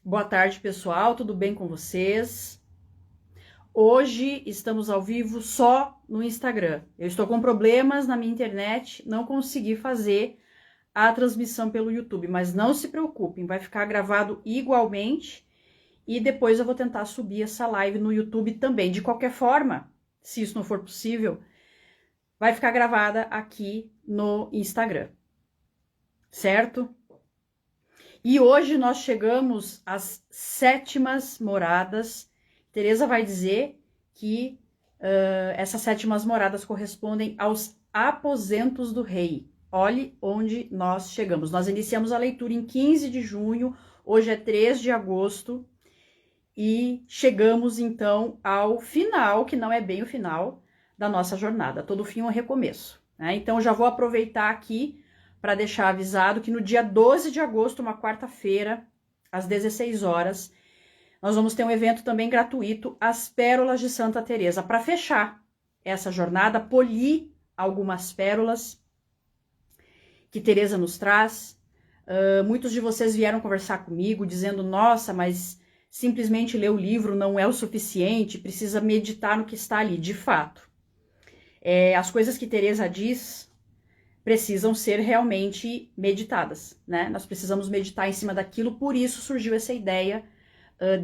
Boa tarde, pessoal, tudo bem com vocês? Hoje estamos ao vivo só no Instagram. Eu estou com problemas na minha internet, não consegui fazer a transmissão pelo YouTube, mas não se preocupem, vai ficar gravado igualmente e depois eu vou tentar subir essa live no YouTube também. De qualquer forma, se isso não for possível, vai ficar gravada aqui no Instagram, certo? E hoje nós chegamos às sétimas moradas. Teresa vai dizer que essas sétimas moradas correspondem aos aposentos do rei. Olhe onde nós chegamos. Nós iniciamos a leitura em 15 de junho, hoje é 3 de agosto, e chegamos então ao final, que não é bem o final da nossa jornada. Todo fim é um recomeço, né? Então já vou aproveitar aqui para deixar avisado que no dia 12 de agosto, uma quarta-feira, às 16 horas, nós vamos ter um evento também gratuito, As Pérolas de Santa Teresa, para fechar essa jornada, polir algumas pérolas que Teresa nos traz. Muitos de vocês vieram conversar comigo, dizendo, nossa, mas simplesmente ler o livro não é o suficiente, precisa meditar no que está ali. De fato, as coisas que Teresa diz precisam ser realmente meditadas, né? Nós precisamos meditar em cima daquilo, por isso surgiu essa ideia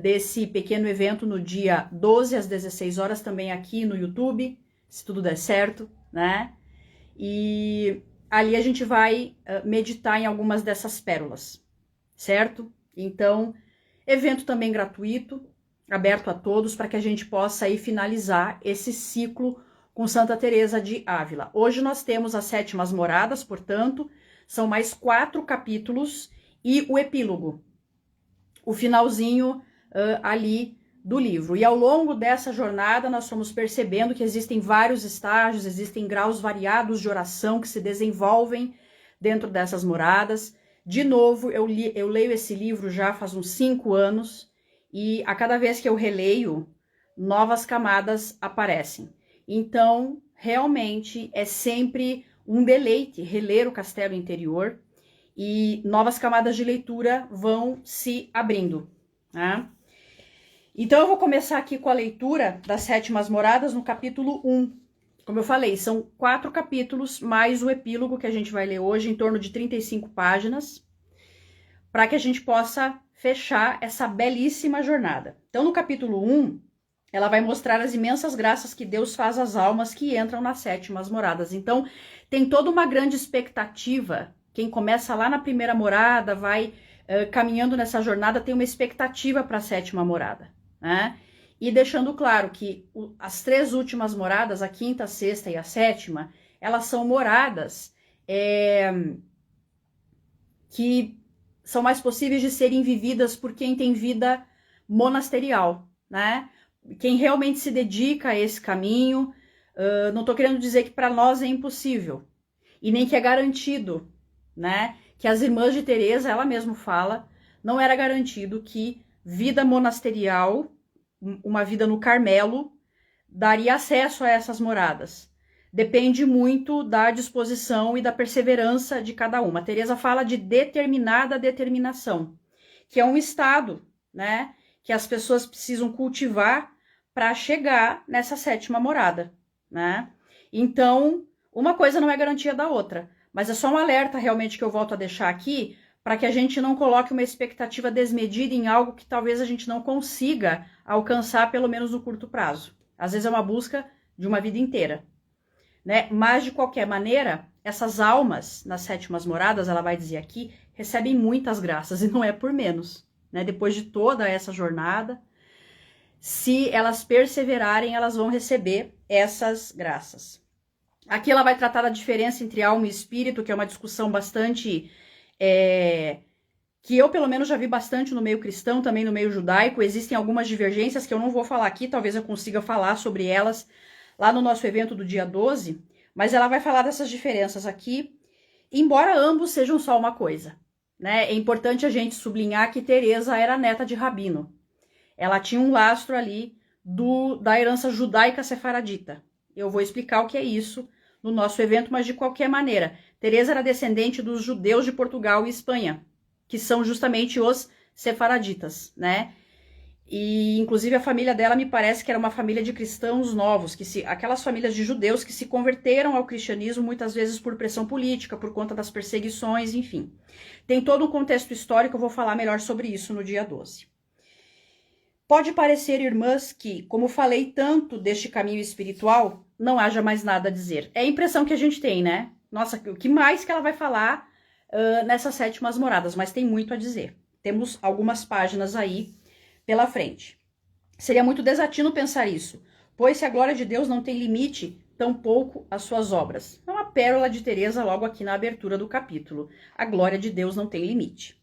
desse pequeno evento no dia 12 às 16 horas, também aqui no YouTube, se tudo der certo, né? E ali a gente vai meditar em algumas dessas pérolas, certo? Então, evento também gratuito, aberto a todos, para que a gente possa aí finalizar esse ciclo com Santa Teresa de Ávila. Hoje nós temos as sétimas moradas, portanto, são mais 4 capítulos e o epílogo, o finalzinho ali do livro. E ao longo dessa jornada nós fomos percebendo que existem vários estágios, existem graus variados de oração que se desenvolvem dentro dessas moradas. De novo, eu leio esse livro já faz uns 5 anos e a cada vez que eu releio, novas camadas aparecem. Então, realmente, é sempre um deleite reler o Castelo Interior e novas camadas de leitura vão se abrindo, né? Então, eu vou começar aqui com a leitura das sétimas moradas no capítulo 1. Como eu falei, são 4 capítulos, mais o epílogo que a gente vai ler hoje, em torno de 35 páginas, para que a gente possa fechar essa belíssima jornada. Então, no capítulo 1, ela vai mostrar as imensas graças que Deus faz às almas que entram nas sétimas moradas. Então, tem toda uma grande expectativa. Quem começa lá na primeira morada, vai caminhando nessa jornada, tem uma expectativa para a sétima morada, né? E deixando claro que as 3 últimas moradas, a quinta, a sexta e a sétima, elas são moradas que são mais possíveis de serem vividas por quem tem vida monasterial, né? Quem realmente se dedica a esse caminho. Não estou querendo dizer que para nós é impossível, e nem que é garantido, né? Que as irmãs de Teresa, ela mesma fala, não era garantido que vida monasterial, uma vida no Carmelo, daria acesso a essas moradas. Depende muito da disposição e da perseverança de cada uma. Teresa fala de determinada determinação, que é um estado, né, que as pessoas precisam cultivar para chegar nessa sétima morada, né? Então, uma coisa não é garantia da outra, mas é só um alerta realmente que eu volto a deixar aqui, para que a gente não coloque uma expectativa desmedida em algo que talvez a gente não consiga alcançar, pelo menos no curto prazo. Às vezes é uma busca de uma vida inteira, né? Mas, de qualquer maneira, essas almas nas sétimas moradas, ela vai dizer aqui, recebem muitas graças, e não é por menos, né? Depois de toda essa jornada, se elas perseverarem, elas vão receber essas graças. Aqui ela vai tratar da diferença entre alma e espírito, que é uma discussão bastante... que eu, pelo menos, já vi bastante no meio cristão, também no meio judaico. Existem algumas divergências que eu não vou falar aqui, talvez eu consiga falar sobre elas lá no nosso evento do dia 12, mas ela vai falar dessas diferenças aqui, embora ambos sejam só uma coisa, né? É importante a gente sublinhar que Teresa era neta de rabino. Ela tinha um lastro ali da herança judaica sefaradita. Eu vou explicar o que é isso no nosso evento, mas de qualquer maneira, Teresa era descendente dos judeus de Portugal e Espanha, que são justamente os sefaraditas, né? E, inclusive, a família dela me parece que era uma família de cristãos novos, aquelas famílias de judeus que se converteram ao cristianismo muitas vezes por pressão política, por conta das perseguições, enfim. Tem todo um contexto histórico, eu vou falar melhor sobre isso no dia 12. Pode parecer, irmãs, que, como falei tanto deste caminho espiritual, não haja mais nada a dizer. É a impressão que a gente tem, né? Nossa, o que mais que ela vai falar nessas 7 moradas? Mas tem muito a dizer. Temos algumas páginas aí pela frente. Seria muito desatino pensar isso, pois se a glória de Deus não tem limite, tampouco as suas obras. É uma pérola de Teresa logo aqui na abertura do capítulo. A glória de Deus não tem limite.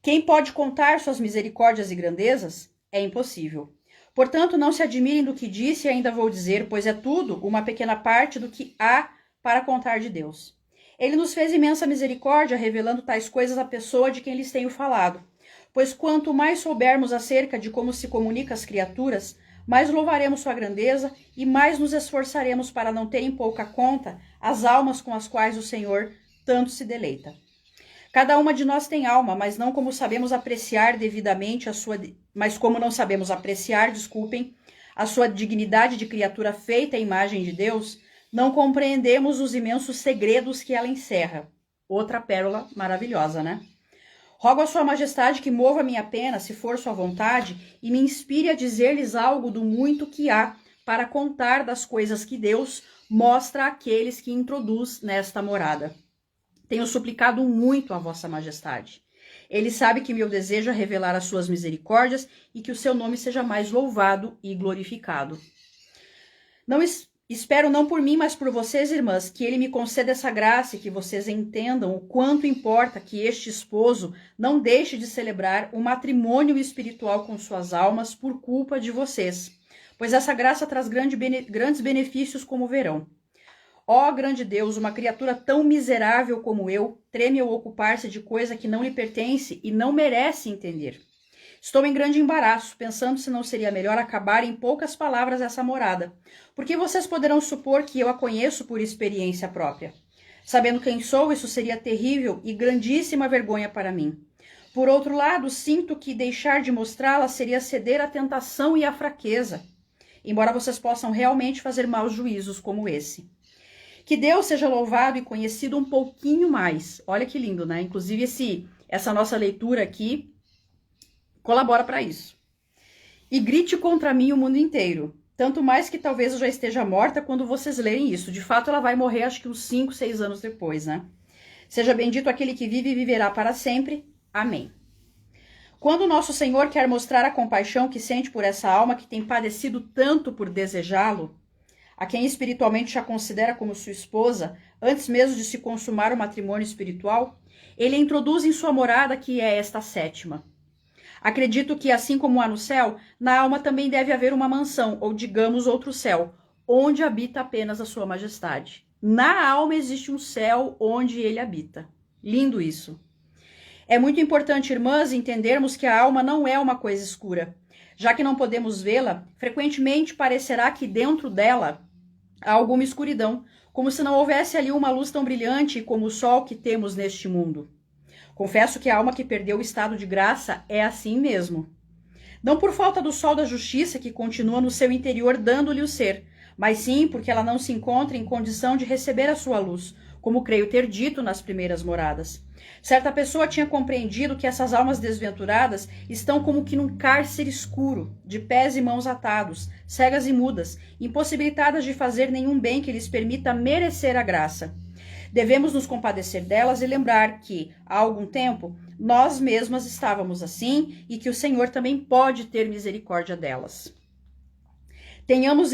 Quem pode contar suas misericórdias e grandezas? É impossível. Portanto, não se admirem do que disse e ainda vou dizer, pois é tudo uma pequena parte do que há para contar de Deus. Ele nos fez imensa misericórdia, revelando tais coisas à pessoa de quem lhes tenho falado. Pois quanto mais soubermos acerca de como se comunica às criaturas, mais louvaremos sua grandeza e mais nos esforçaremos para não ter em pouca conta as almas com as quais o Senhor tanto se deleita. Cada uma de nós tem alma, mas como não sabemos apreciar devidamente a sua dignidade de criatura feita à imagem de Deus, não compreendemos os imensos segredos que ela encerra. Outra pérola maravilhosa, né? Rogo a sua majestade que mova minha pena, se for sua vontade, e me inspire a dizer-lhes algo do muito que há para contar das coisas que Deus mostra àqueles que introduz nesta morada. Tenho suplicado muito a vossa majestade. Ele sabe que meu desejo é revelar as suas misericórdias e que o seu nome seja mais louvado e glorificado. Espero não por mim, mas por vocês, irmãs, que ele me conceda essa graça e que vocês entendam o quanto importa que este esposo não deixe de celebrar o matrimônio espiritual com suas almas por culpa de vocês, pois essa graça traz grandes benefícios, como verão. Ó grande Deus, uma criatura tão miserável como eu treme ao ocupar-se de coisa que não lhe pertence e não merece entender. Estou em grande embaraço, pensando se não seria melhor acabar em poucas palavras essa morada, porque vocês poderão supor que eu a conheço por experiência própria. Sabendo quem sou, isso seria terrível e grandíssima vergonha para mim. Por outro lado, sinto que deixar de mostrá-la seria ceder à tentação e à fraqueza, embora vocês possam realmente fazer maus juízos como esse. Que Deus seja louvado e conhecido um pouquinho mais. Olha que lindo, né? Inclusive essa nossa leitura aqui colabora para isso. E grite contra mim o mundo inteiro. Tanto mais que talvez eu já esteja morta quando vocês lerem isso. De fato, ela vai morrer acho que uns 5, 6 anos depois, né? Seja bendito aquele que vive e viverá para sempre. Amém. Quando nosso Senhor quer mostrar a compaixão que sente por essa alma que tem padecido tanto por desejá-lo, a quem espiritualmente já considera como sua esposa, antes mesmo de se consumar o matrimônio espiritual, ele a introduz em sua morada, que é esta 7ª. Acredito que, assim como há no céu, na alma também deve haver uma mansão, ou digamos outro céu, onde habita apenas a sua majestade. Na alma existe um céu onde ele habita. Lindo isso. É muito importante, irmãs, entendermos que a alma não é uma coisa escura. Já que não podemos vê-la, frequentemente parecerá que dentro dela há alguma escuridão, como se não houvesse ali uma luz tão brilhante como o sol que temos neste mundo. Confesso que a alma que perdeu o estado de graça é assim mesmo. Não por falta do sol da justiça que continua no seu interior dando-lhe o ser, mas sim porque ela não se encontra em condição de receber a sua luz, como creio ter dito nas primeiras moradas. Certa pessoa tinha compreendido que essas almas desventuradas estão como que num cárcere escuro, de pés e mãos atados, cegas e mudas, impossibilitadas de fazer nenhum bem que lhes permita merecer a graça. Devemos nos compadecer delas e lembrar que, há algum tempo, nós mesmas estávamos assim e que o Senhor também pode ter misericórdia delas. Tenhamos,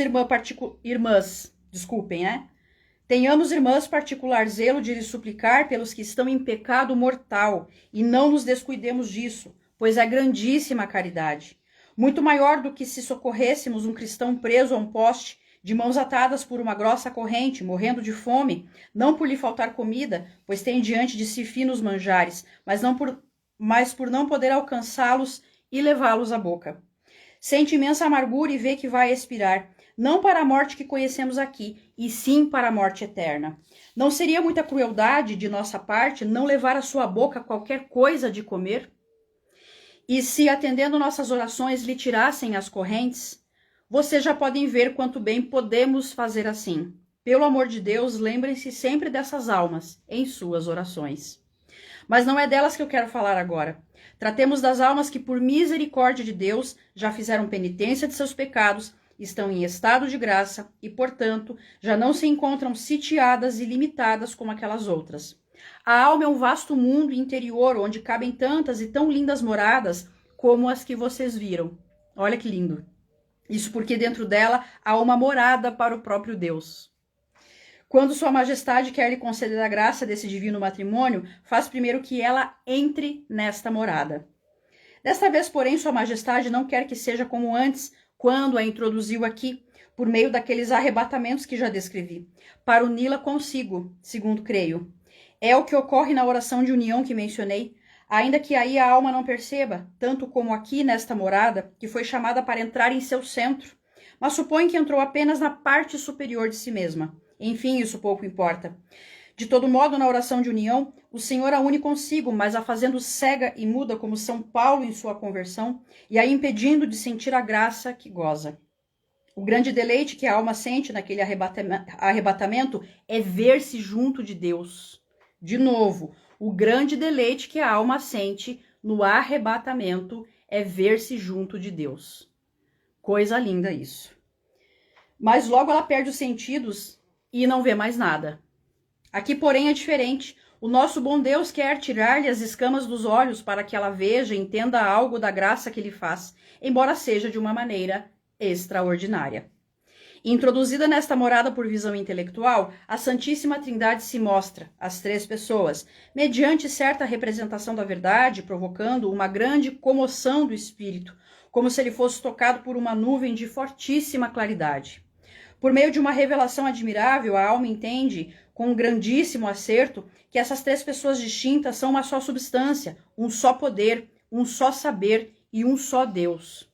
irmãs, particular zelo de lhes suplicar pelos que estão em pecado mortal e não nos descuidemos disso, pois é grandíssima a caridade. Muito maior do que se socorrêssemos um cristão preso a um poste, de mãos atadas por uma grossa corrente, morrendo de fome, não por lhe faltar comida, pois tem diante de si finos manjares, mas por não poder alcançá-los e levá-los à boca. Sente imensa amargura e vê que vai expirar, não para a morte que conhecemos aqui, e sim para a morte eterna. Não seria muita crueldade de nossa parte não levar à sua boca qualquer coisa de comer? E se, atendendo nossas orações, lhe tirassem as correntes, vocês já podem ver quanto bem podemos fazer assim. Pelo amor de Deus, lembrem-se sempre dessas almas em suas orações. Mas não é delas que eu quero falar agora. Tratemos das almas que, por misericórdia de Deus, já fizeram penitência de seus pecados, estão em estado de graça e, portanto, já não se encontram sitiadas e limitadas como aquelas outras. A alma é um vasto mundo interior onde cabem tantas e tão lindas moradas como as que vocês viram. Olha que lindo. Isso porque dentro dela há uma morada para o próprio Deus. Quando Sua Majestade quer lhe conceder a graça desse divino matrimônio, faz primeiro que ela entre nesta morada. Desta vez, porém, Sua Majestade não quer que seja como antes, quando a introduziu aqui, por meio daqueles arrebatamentos que já descrevi, para uni-la consigo, segundo creio. É o que ocorre na oração de união que mencionei, ainda que aí a alma não perceba, tanto como aqui nesta morada, que foi chamada para entrar em seu centro, mas supõe que entrou apenas na parte superior de si mesma. Enfim, isso pouco importa. De todo modo, na oração de união, o Senhor a une consigo, mas a fazendo cega e muda como São Paulo em sua conversão, e a impedindo de sentir a graça que goza. O grande deleite que a alma sente naquele arrebatamento é ver-se junto de Deus. De novo, o grande deleite que a alma sente no arrebatamento é ver-se junto de Deus. Coisa linda isso. Mas logo ela perde os sentidos e não vê mais nada. Aqui, porém, é diferente. O nosso bom Deus quer tirar-lhe as escamas dos olhos para que ela veja e entenda algo da graça que lhe faz, embora seja de uma maneira extraordinária. Introduzida nesta morada por visão intelectual, a Santíssima Trindade se mostra, as três pessoas, mediante certa representação da verdade, provocando uma grande comoção do espírito, como se ele fosse tocado por uma nuvem de fortíssima claridade. Por meio de uma revelação admirável, a alma entende, com um grandíssimo acerto, que essas três pessoas distintas são uma só substância, um só poder, um só saber e um só Deus.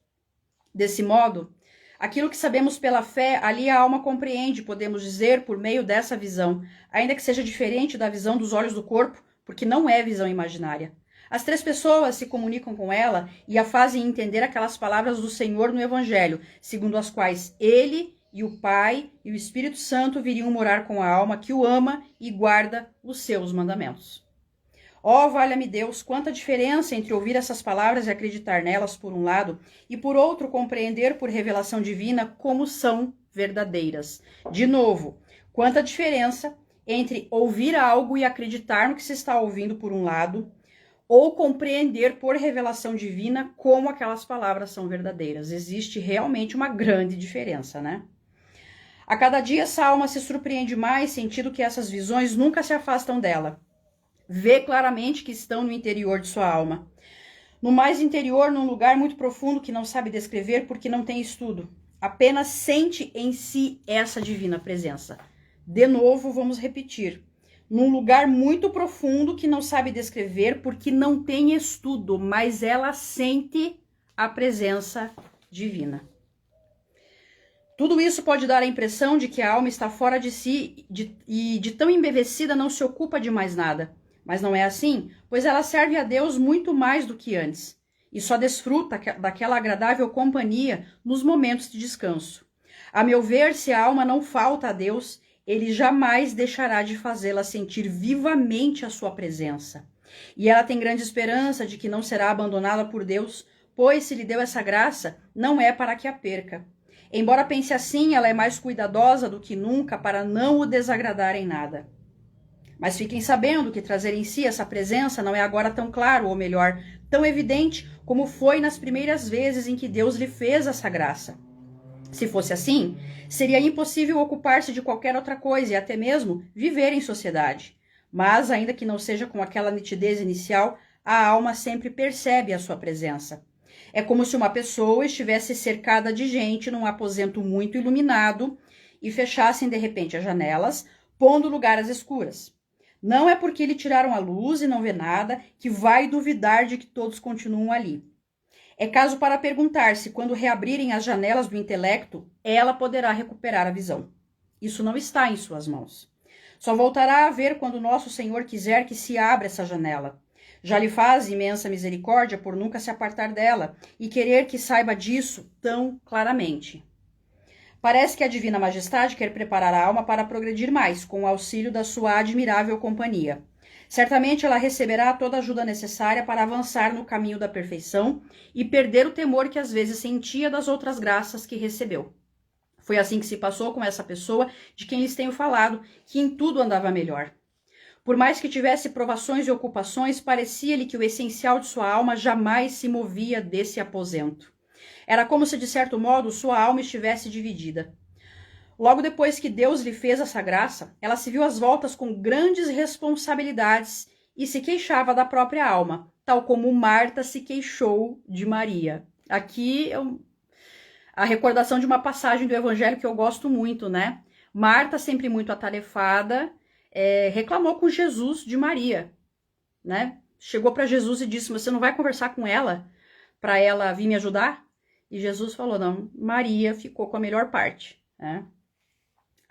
Desse modo, aquilo que sabemos pela fé, ali a alma compreende, podemos dizer, por meio dessa visão, ainda que seja diferente da visão dos olhos do corpo, porque não é visão imaginária. As três pessoas se comunicam com ela e a fazem entender aquelas palavras do Senhor no Evangelho, segundo as quais ele e o Pai e o Espírito Santo viriam morar com a alma que o ama e guarda os seus mandamentos. Ó, valha-me Deus, quanta diferença entre ouvir essas palavras e acreditar nelas por um lado, e por outro compreender por revelação divina como são verdadeiras. De novo, quanta diferença entre ouvir algo e acreditar no que se está ouvindo por um lado, ou compreender por revelação divina como aquelas palavras são verdadeiras. Existe realmente uma grande diferença, né? A cada dia essa alma se surpreende mais, sentindo que essas visões nunca se afastam dela. Vê claramente que estão no interior de sua alma. No mais interior, num lugar muito profundo que não sabe descrever porque não tem estudo. Apenas sente em si essa divina presença. De novo, vamos repetir. Num lugar muito profundo que não sabe descrever porque não tem estudo, mas ela sente a presença divina. Tudo isso pode dar a impressão de que a alma está fora de si e de tão embevecida não se ocupa de mais nada. Mas não é assim, pois ela serve a Deus muito mais do que antes e só desfruta daquela agradável companhia nos momentos de descanso. A meu ver, se a alma não falta a Deus, ele jamais deixará de fazê-la sentir vivamente a sua presença. E ela tem grande esperança de que não será abandonada por Deus, pois se lhe deu essa graça, não é para que a perca. Embora pense assim, ela é mais cuidadosa do que nunca para não o desagradar em nada. Mas fiquem sabendo que trazer em si essa presença não é agora tão claro, ou melhor, tão evidente como foi nas primeiras vezes em que Deus lhe fez essa graça. Se fosse assim, seria impossível ocupar-se de qualquer outra coisa e até mesmo viver em sociedade. Mas, ainda que não seja com aquela nitidez inicial, a alma sempre percebe a sua presença. É como se uma pessoa estivesse cercada de gente num aposento muito iluminado e fechassem de repente as janelas, pondo lugar às escuras. Não é porque lhe tiraram a luz e não vê nada que vai duvidar de que todos continuam ali. É caso para perguntar se, quando reabrirem as janelas do intelecto, ela poderá recuperar a visão. Isso não está em suas mãos. Só voltará a ver quando nosso Senhor quiser que se abra essa janela. Já lhe faz imensa misericórdia por nunca se apartar dela e querer que saiba disso tão claramente. Parece que a Divina Majestade quer preparar a alma para progredir mais, com o auxílio da sua admirável companhia. Certamente ela receberá toda a ajuda necessária para avançar no caminho da perfeição e perder o temor que às vezes sentia das outras graças que recebeu. Foi assim que se passou com essa pessoa de quem lhes tenho falado, que em tudo andava melhor. Por mais que tivesse provações e ocupações, parecia-lhe que o essencial de sua alma jamais se movia desse aposento. Era como se, de certo modo, sua alma estivesse dividida. Logo depois que Deus lhe fez essa graça, ela se viu às voltas com grandes responsabilidades e se queixava da própria alma, tal como Marta se queixou de Maria. Aqui a recordação de uma passagem do Evangelho que eu gosto muito, né? Marta, sempre muito atarefada, reclamou com Jesus de Maria, né? Chegou para Jesus e disse: você não vai conversar com ela para ela vir me ajudar? E Jesus falou: não, Maria ficou com a melhor parte, né?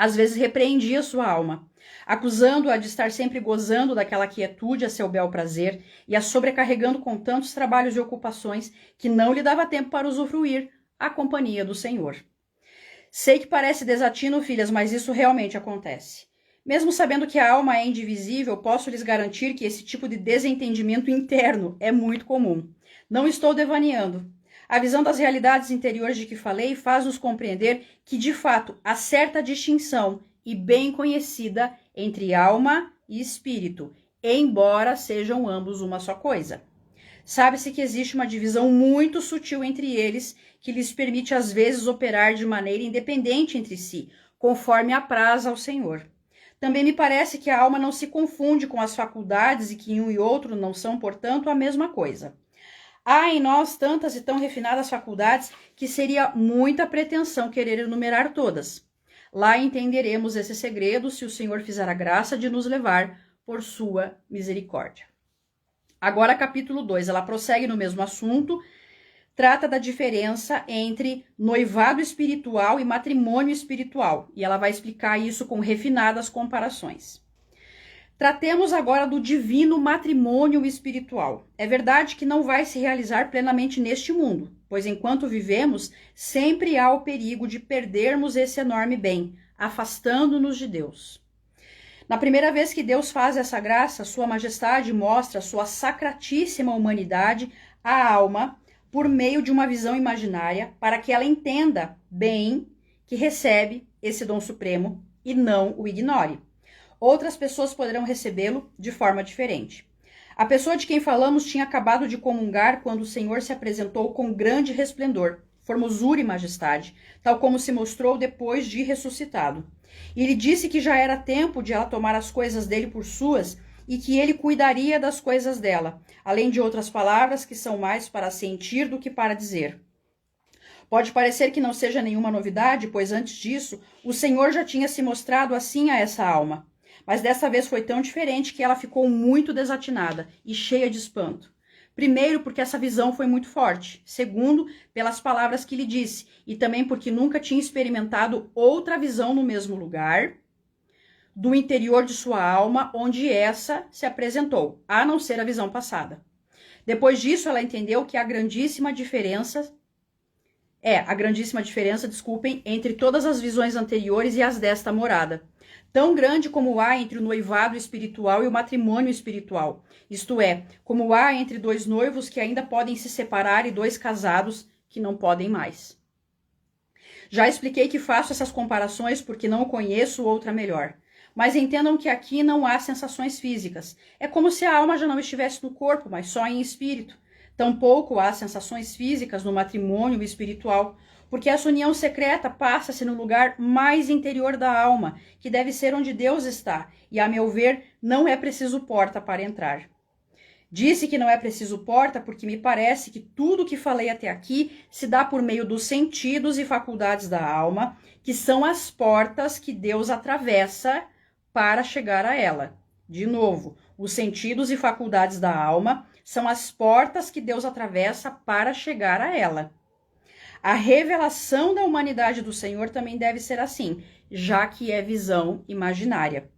Às vezes repreendia sua alma, acusando-a de estar sempre gozando daquela quietude a seu bel prazer e a sobrecarregando com tantos trabalhos e ocupações que não lhe dava tempo para usufruir a companhia do Senhor. Sei que parece desatino, filhas, mas isso realmente acontece. Mesmo sabendo que a alma é indivisível, posso lhes garantir que esse tipo de desentendimento interno é muito comum. Não estou devaneando. A visão das realidades interiores de que falei faz-nos compreender que, de fato, há certa distinção e bem conhecida entre alma e espírito, embora sejam ambos uma só coisa. Sabe-se que existe uma divisão muito sutil entre eles, que lhes permite às vezes operar de maneira independente entre si, conforme apraz ao Senhor. Também me parece que a alma não se confunde com as faculdades e que um e outro não são, portanto, a mesma coisa. Há em nós tantas e tão refinadas faculdades que seria muita pretensão querer enumerar todas. Lá entenderemos esse segredo se o Senhor fizer a graça de nos levar por sua misericórdia. Agora, capítulo 2, ela prossegue no mesmo assunto, trata da diferença entre noivado espiritual e matrimônio espiritual, e ela vai explicar isso com refinadas comparações. Tratemos agora do divino matrimônio espiritual. É verdade que não vai se realizar plenamente neste mundo, pois enquanto vivemos, sempre há o perigo de perdermos esse enorme bem, afastando-nos de Deus. Na primeira vez que Deus faz essa graça, Sua Majestade mostra sua sacratíssima humanidade à alma por meio de uma visão imaginária, para que ela entenda bem que recebe esse dom supremo e não o ignore. Outras pessoas poderão recebê-lo de forma diferente. A pessoa de quem falamos tinha acabado de comungar quando o Senhor se apresentou com grande resplendor, formosura e majestade, tal como se mostrou depois de ressuscitado. E lhe disse que já era tempo de ela tomar as coisas dele por suas e que ele cuidaria das coisas dela, além de outras palavras que são mais para sentir do que para dizer. Pode parecer que não seja nenhuma novidade, pois antes disso, o Senhor já tinha se mostrado assim a essa alma. Mas dessa vez foi tão diferente que ela ficou muito desatinada e cheia de espanto. Primeiro, porque essa visão foi muito forte. Segundo, pelas palavras que lhe disse. E também porque nunca tinha experimentado outra visão no mesmo lugar, do interior de sua alma, onde essa se apresentou, a não ser a visão passada. Depois disso, ela entendeu que a grandíssima diferença, entre todas as visões anteriores e as desta morada. Tão grande como há entre o noivado espiritual e o matrimônio espiritual. Isto é, como há entre dois noivos que ainda podem se separar e dois casados que não podem mais. Já expliquei que faço essas comparações porque não conheço outra melhor. Mas entendam que aqui não há sensações físicas. É como se a alma já não estivesse no corpo, mas só em espírito. Tampouco há sensações físicas no matrimônio espiritual, porque essa união secreta passa-se no lugar mais interior da alma, que deve ser onde Deus está, e, a meu ver, não é preciso porta para entrar. Disse que não é preciso porta porque me parece que tudo o que falei até aqui se dá por meio dos sentidos e faculdades da alma, que são as portas que Deus atravessa para chegar a ela. De novo, os sentidos e faculdades da alma são as portas que Deus atravessa para chegar a ela. A revelação da humanidade do Senhor também deve ser assim, já que é visão imaginária.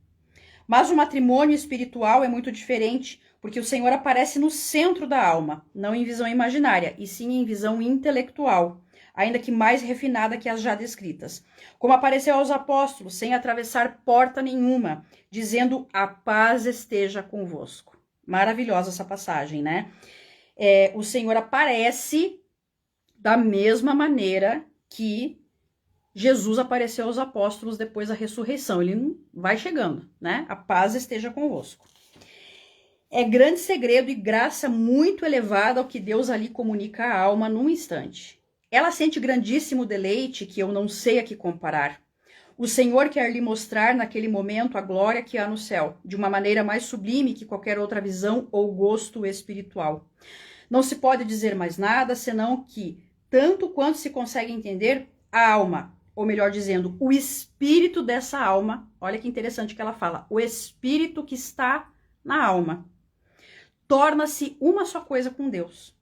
Mas o matrimônio espiritual é muito diferente, porque o Senhor aparece no centro da alma, não em visão imaginária, e sim em visão intelectual, ainda que mais refinada que as já descritas. Como apareceu aos apóstolos, sem atravessar porta nenhuma, dizendo: a paz esteja convosco. Maravilhosa essa passagem, né? O Senhor aparece da mesma maneira que Jesus apareceu aos apóstolos depois da ressurreição. Ele vai chegando, né? A paz esteja convosco. É grande segredo e graça muito elevada ao que Deus ali comunica à alma num instante. Ela sente grandíssimo deleite que eu não sei a que comparar. O Senhor quer lhe mostrar naquele momento a glória que há no céu, de uma maneira mais sublime que qualquer outra visão ou gosto espiritual. Não se pode dizer mais nada, senão que, tanto quanto se consegue entender, a alma, ou melhor dizendo, o espírito dessa alma, olha que interessante que ela fala, o espírito que está na alma, torna-se uma só coisa com Deus.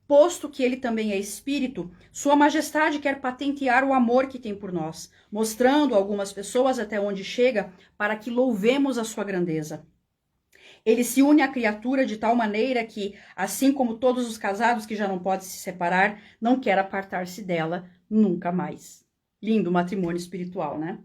Posto que ele também é espírito, Sua Majestade quer patentear o amor que tem por nós, mostrando a algumas pessoas até onde chega para que louvemos a sua grandeza. Ele se une à criatura de tal maneira que, assim como todos os casados que já não podem se separar, não quer apartar-se dela nunca mais. Lindo matrimônio espiritual, né?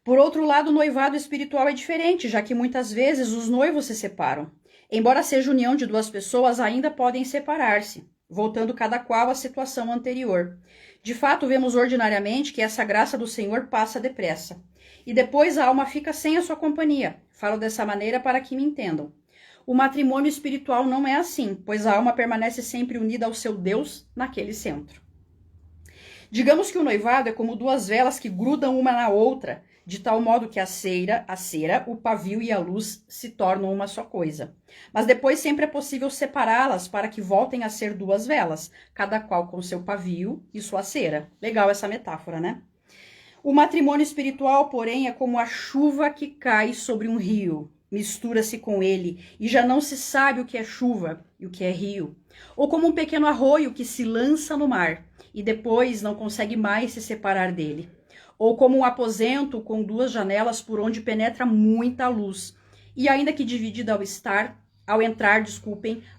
Por outro lado, o noivado espiritual é diferente, já que muitas vezes os noivos se separam. Embora seja união de duas pessoas, ainda podem separar-se, voltando cada qual à situação anterior. De fato, vemos ordinariamente que essa graça do Senhor passa depressa. E depois a alma fica sem a sua companhia. Falo dessa maneira para que me entendam. O matrimônio espiritual não é assim, pois a alma permanece sempre unida ao seu Deus naquele centro. Digamos que o noivado é como duas velas que grudam uma na outra, de tal modo que a cera, o pavio e a luz se tornam uma só coisa. Mas depois sempre é possível separá-las para que voltem a ser duas velas, cada qual com seu pavio e sua cera. Legal essa metáfora, né? O matrimônio espiritual, porém, é como a chuva que cai sobre um rio. Mistura-se com ele e já não se sabe o que é chuva e o que é rio. Ou como um pequeno arroio que se lança no mar e depois não consegue mais se separar dele. Ou como um aposento com duas janelas por onde penetra muita luz. E ainda que dividida ao entrar,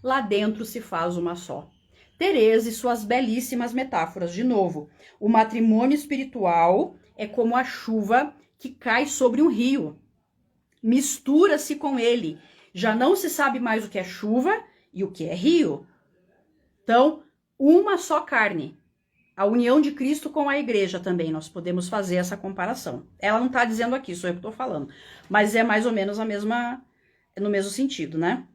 lá dentro se faz uma só. Teresa e suas belíssimas metáforas. De novo, o matrimônio espiritual é como a chuva que cai sobre um rio. Mistura-se com ele. Já não se sabe mais o que é chuva e o que é rio. Então, uma só carne. A união de Cristo com a igreja também, nós podemos fazer essa comparação. Ela não está dizendo aqui, sou eu que estou falando. Mas é mais ou menos no mesmo sentido, né?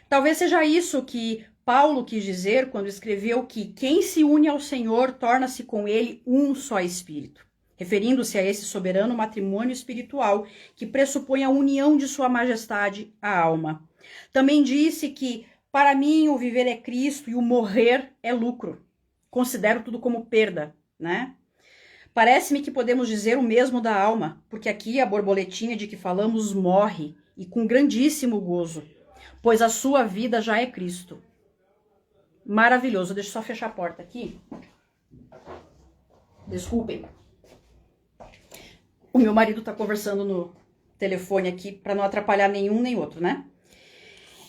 Talvez seja isso que Paulo quis dizer quando escreveu que quem se une ao Senhor torna-se com ele um só espírito. Referindo-se a esse soberano matrimônio espiritual que pressupõe a união de Sua Majestade à alma. Também disse que, para mim, o viver é Cristo e o morrer é lucro. Considero tudo como perda, né? Parece-me que podemos dizer o mesmo da alma, porque aqui a borboletinha de que falamos morre, e com grandíssimo gozo, pois a sua vida já é Cristo. Maravilhoso. Deixa eu só fechar a porta aqui. Desculpem. O meu marido tá conversando no telefone aqui para não atrapalhar nenhum nem outro, né?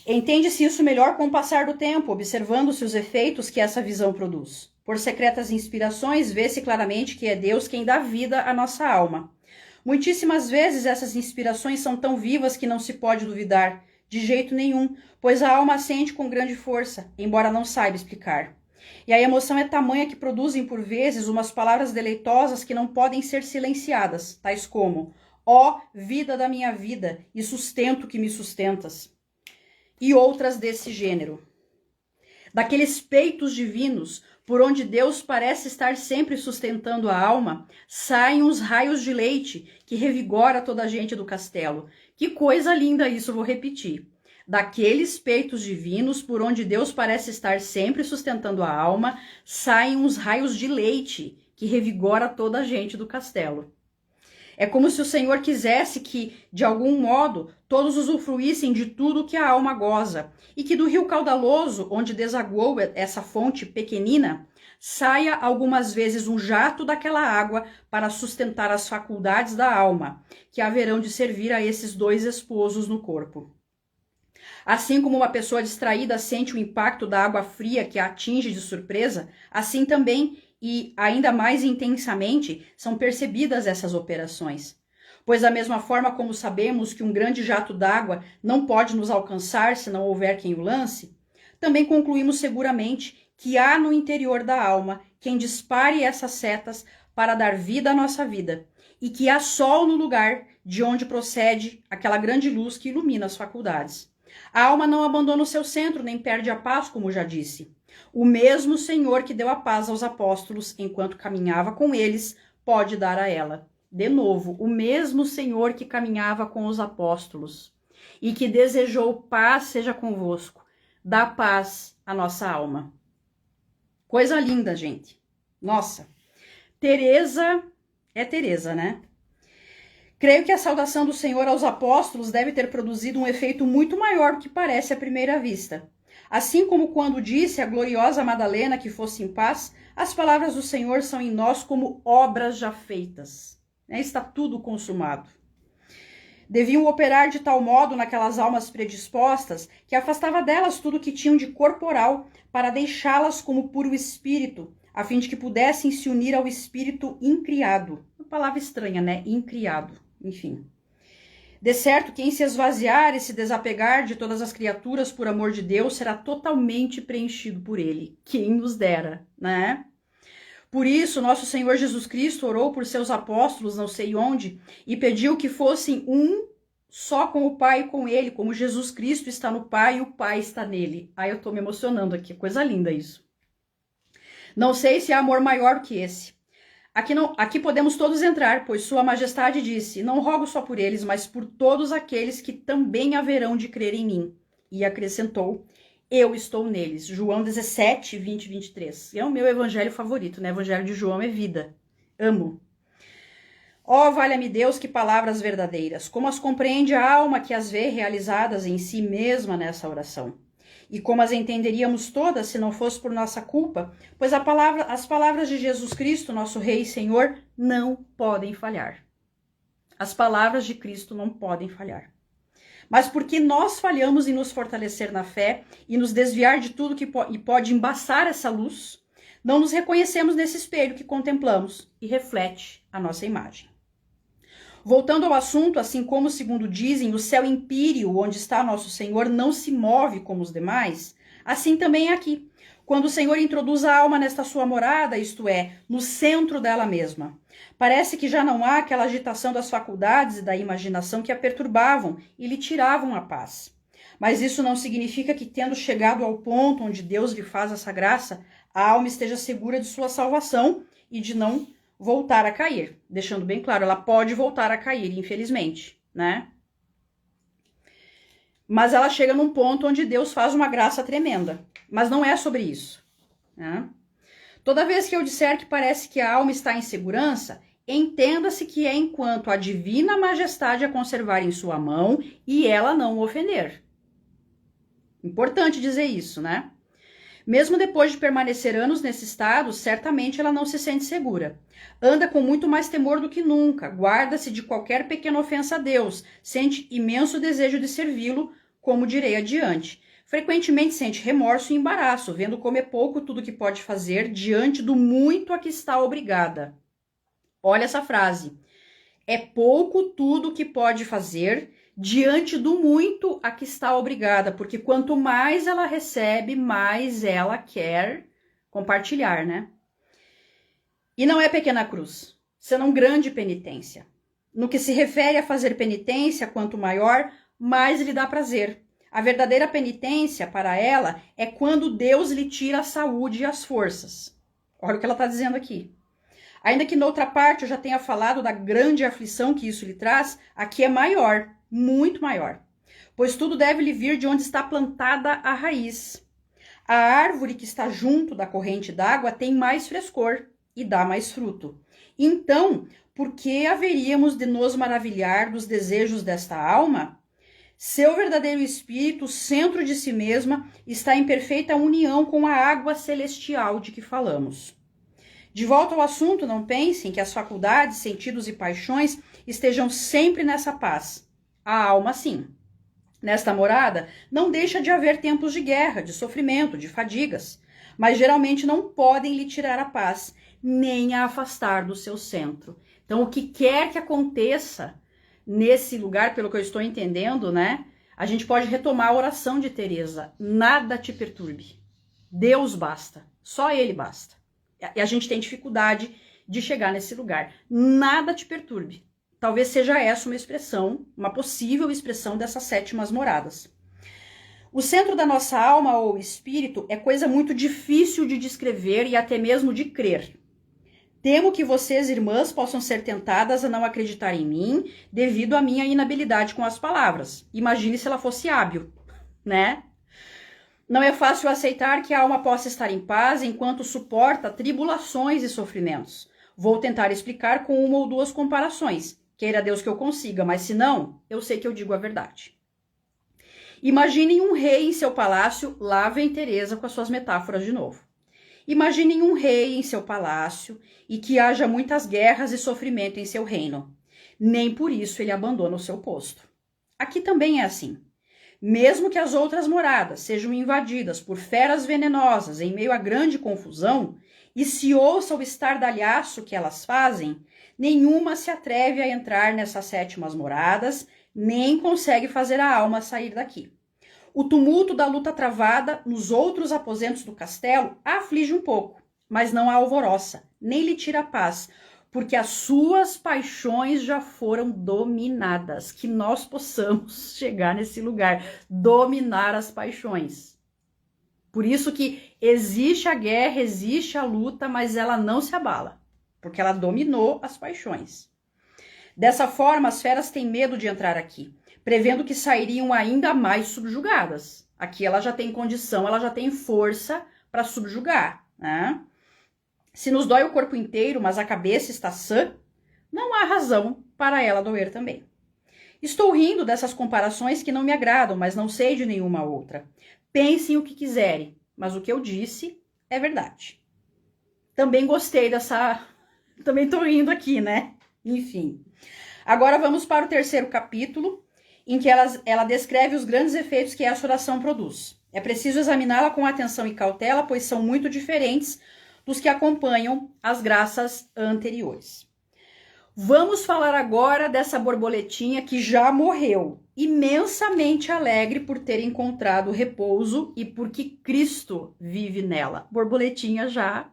Entende-se isso melhor com o passar do tempo, observando-se os efeitos que essa visão produz. Por secretas inspirações, vê-se claramente que é Deus quem dá vida à nossa alma. Muitíssimas vezes essas inspirações são tão vivas que não se pode duvidar, de jeito nenhum, pois a alma sente com grande força, embora não saiba explicar. E a emoção é tamanha que produzem, por vezes, umas palavras deleitosas que não podem ser silenciadas, tais como: ó vida da minha vida e sustento que me sustentas. E outras desse gênero. Daqueles peitos divinos, por onde Deus parece estar sempre sustentando a alma, saem uns raios de leite que revigora toda a gente do castelo. Que coisa linda isso, vou repetir. Daqueles peitos divinos, por onde Deus parece estar sempre sustentando a alma, saem uns raios de leite que revigora toda a gente do castelo. É como se o Senhor quisesse que, de algum modo, todos usufruíssem de tudo que a alma goza, e que do rio caudaloso, onde desaguou essa fonte pequenina, saia algumas vezes um jato daquela água para sustentar as faculdades da alma, que haverão de servir a esses dois esposos no corpo. Assim como uma pessoa distraída sente o impacto da água fria que a atinge de surpresa, assim também e ainda mais intensamente são percebidas essas operações. Pois da mesma forma como sabemos que um grande jato d'água não pode nos alcançar se não houver quem o lance, também concluímos seguramente que há no interior da alma quem dispare essas setas para dar vida à nossa vida, e que há sol no lugar de onde procede aquela grande luz que ilumina as faculdades. A alma não abandona o seu centro, nem perde a paz, como já disse. O mesmo Senhor que deu a paz aos apóstolos enquanto caminhava com eles, pode dar a ela. De novo, o mesmo Senhor que caminhava com os apóstolos e que desejou paz seja convosco, dá paz à nossa alma. Coisa linda, gente. Nossa, Teresa é Teresa, né? Creio que a saudação do Senhor aos apóstolos deve ter produzido um efeito muito maior do que parece à primeira vista. Assim como quando disse a gloriosa Madalena que fosse em paz, as palavras do Senhor são em nós como obras já feitas. Está tudo consumado. Deviam operar de tal modo naquelas almas predispostas que afastava delas tudo que tinham de corporal para deixá-las como puro espírito, a fim de que pudessem se unir ao espírito incriado. Uma palavra estranha, né? Incriado. Enfim. De certo, quem se esvaziar e se desapegar de todas as criaturas por amor de Deus será totalmente preenchido por ele. Quem nos dera, né? Por isso, nosso Senhor Jesus Cristo orou por seus apóstolos, não sei onde, e pediu que fossem um só com o Pai e com ele, como Jesus Cristo está no Pai e o Pai está nele. Ai, eu tô me emocionando aqui, coisa linda isso. Não sei se há amor maior do que esse. Aqui podemos todos entrar, pois Sua Majestade disse, não rogo só por eles, mas por todos aqueles que também haverão de crer em mim. E acrescentou, eu estou neles. João 17, 20 e 23. É o meu evangelho favorito, né? Evangelho de João é vida. Amo. Ó, valha-me Deus, que palavras verdadeiras. Como as compreende a alma que as vê realizadas em si mesma nessa oração. E como as entenderíamos todas se não fosse por nossa culpa, pois as palavras de Jesus Cristo, nosso Rei e Senhor, não podem falhar. As palavras de Cristo não podem falhar. Mas porque nós falhamos em nos fortalecer na fé e nos desviar de tudo que pode embaçar essa luz, não nos reconhecemos nesse espelho que contemplamos e reflete a nossa imagem. Voltando ao assunto, assim como, segundo dizem, o céu empíreo, onde está nosso Senhor, não se move como os demais, assim também é aqui. Quando o Senhor introduz a alma nesta sua morada, isto é, no centro dela mesma, parece que já não há aquela agitação das faculdades e da imaginação que a perturbavam e lhe tiravam a paz. Mas isso não significa que, tendo chegado ao ponto onde Deus lhe faz essa graça, a alma esteja segura de sua salvação e de não voltar a cair. Deixando bem claro, ela pode voltar a cair, infelizmente, né? Mas ela chega num ponto onde Deus faz uma graça tremenda. Mas não é sobre isso, né? Toda vez que eu disser que parece que a alma está em segurança, entenda-se que é enquanto a divina majestade a conservar em sua mão e ela não o ofender. Importante dizer isso, né? Mesmo depois de permanecer anos nesse estado, certamente ela não se sente segura. Anda com muito mais temor do que nunca, guarda-se de qualquer pequena ofensa a Deus, sente imenso desejo de servi-lo, como direi adiante. Frequentemente sente remorso e embaraço, vendo como é pouco tudo que pode fazer diante do muito a que está obrigada. Olha essa frase. É pouco tudo que pode fazer diante do muito a que está obrigada, porque quanto mais ela recebe, mais ela quer compartilhar, né? E não é pequena cruz, senão grande penitência. No que se refere a fazer penitência, quanto maior, mais lhe dá prazer. A verdadeira penitência para ela é quando Deus lhe tira a saúde e as forças. Olha o que ela está dizendo aqui. Ainda que noutra parte eu já tenha falado da grande aflição que isso lhe traz, aqui é maior, muito maior. Pois tudo deve lhe vir de onde está plantada a raiz. A árvore que está junto da corrente d'água tem mais frescor e dá mais fruto. Então, por que haveríamos de nos maravilhar dos desejos desta alma? Seu verdadeiro espírito, centro de si mesma, está em perfeita união com a água celestial de que falamos. De volta ao assunto, não pensem que as faculdades, sentidos e paixões estejam sempre nessa paz. A alma, sim. Nesta morada, não deixa de haver tempos de guerra, de sofrimento, de fadigas, mas geralmente não podem lhe tirar a paz, nem a afastar do seu centro. Então, o que quer que aconteça nesse lugar, pelo que eu estou entendendo, né? A gente pode retomar a oração de Teresa. Nada te perturbe. Deus basta. Só Ele basta. E a gente tem dificuldade de chegar nesse lugar. Nada te perturbe. Talvez seja essa uma expressão, uma possível expressão dessas 7 moradas. O centro da nossa alma ou espírito é coisa muito difícil de descrever e até mesmo de crer. Temo que vocês, irmãs, possam ser tentadas a não acreditar em mim devido à minha inabilidade com as palavras. Imagine se ela fosse hábil, né? Não é fácil aceitar que a alma possa estar em paz enquanto suporta tribulações e sofrimentos. Vou tentar explicar com 1 ou 2 comparações. Queira Deus que eu consiga, mas se não, eu sei que eu digo a verdade. Imaginem um rei em seu palácio, lá vem Teresa com as suas metáforas de novo. Imaginem um rei em seu palácio e que haja muitas guerras e sofrimento em seu reino. Nem por isso ele abandona o seu posto. Aqui também é assim. Mesmo que as outras moradas sejam invadidas por feras venenosas em meio a grande confusão, e se ouça o estardalhaço que elas fazem, nenhuma se atreve a entrar nessas 7 moradas, nem consegue fazer a alma sair daqui. O tumulto da luta travada nos outros aposentos do castelo a aflige um pouco, mas não a alvoroça, nem lhe tira a paz, porque as suas paixões já foram dominadas. Que nós possamos chegar nesse lugar, dominar as paixões. Por isso que existe a guerra, existe a luta, mas ela não se abala, porque ela dominou as paixões. Dessa forma, as feras têm medo de entrar aqui, prevendo que sairiam ainda mais subjugadas. Aqui ela já tem condição, ela já tem força para subjugar, né? Se nos dói o corpo inteiro, mas a cabeça está sã, não há razão para ela doer também. Estou rindo dessas comparações que não me agradam, mas não sei de nenhuma outra. Pensem o que quiserem, mas o que eu disse é verdade. Também gostei dessa... Também estou rindo aqui, né? Enfim. Agora vamos para o 3º capítulo, em que ela descreve os grandes efeitos que essa oração produz. É preciso examiná-la com atenção e cautela, pois são muito diferentes dos que acompanham as graças anteriores. Vamos falar agora dessa borboletinha que já morreu, imensamente alegre por ter encontrado repouso e porque Cristo vive nela. Borboletinha já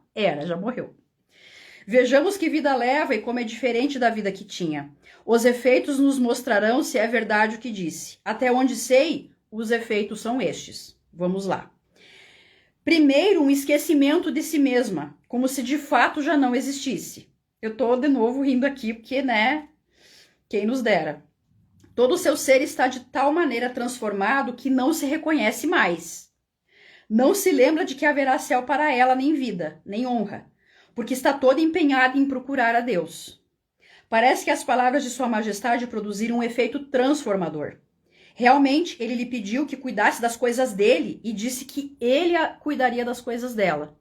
morreu. Vejamos que vida leva e como é diferente da vida que tinha. Os efeitos nos mostrarão se é verdade o que disse. Até onde sei, os efeitos são estes. Vamos lá. Primeiro, um esquecimento de si mesma, como se de fato já não existisse. Eu tô de novo rindo aqui porque, né, quem nos dera. Todo o seu ser está de tal maneira transformado que não se reconhece mais. Não se lembra de que haverá céu para ela, nem vida, nem honra, porque está toda empenhada em procurar a Deus. Parece que as palavras de Sua Majestade produziram um efeito transformador. Realmente, ele lhe pediu que cuidasse das coisas dele e disse que ele cuidaria das coisas dela.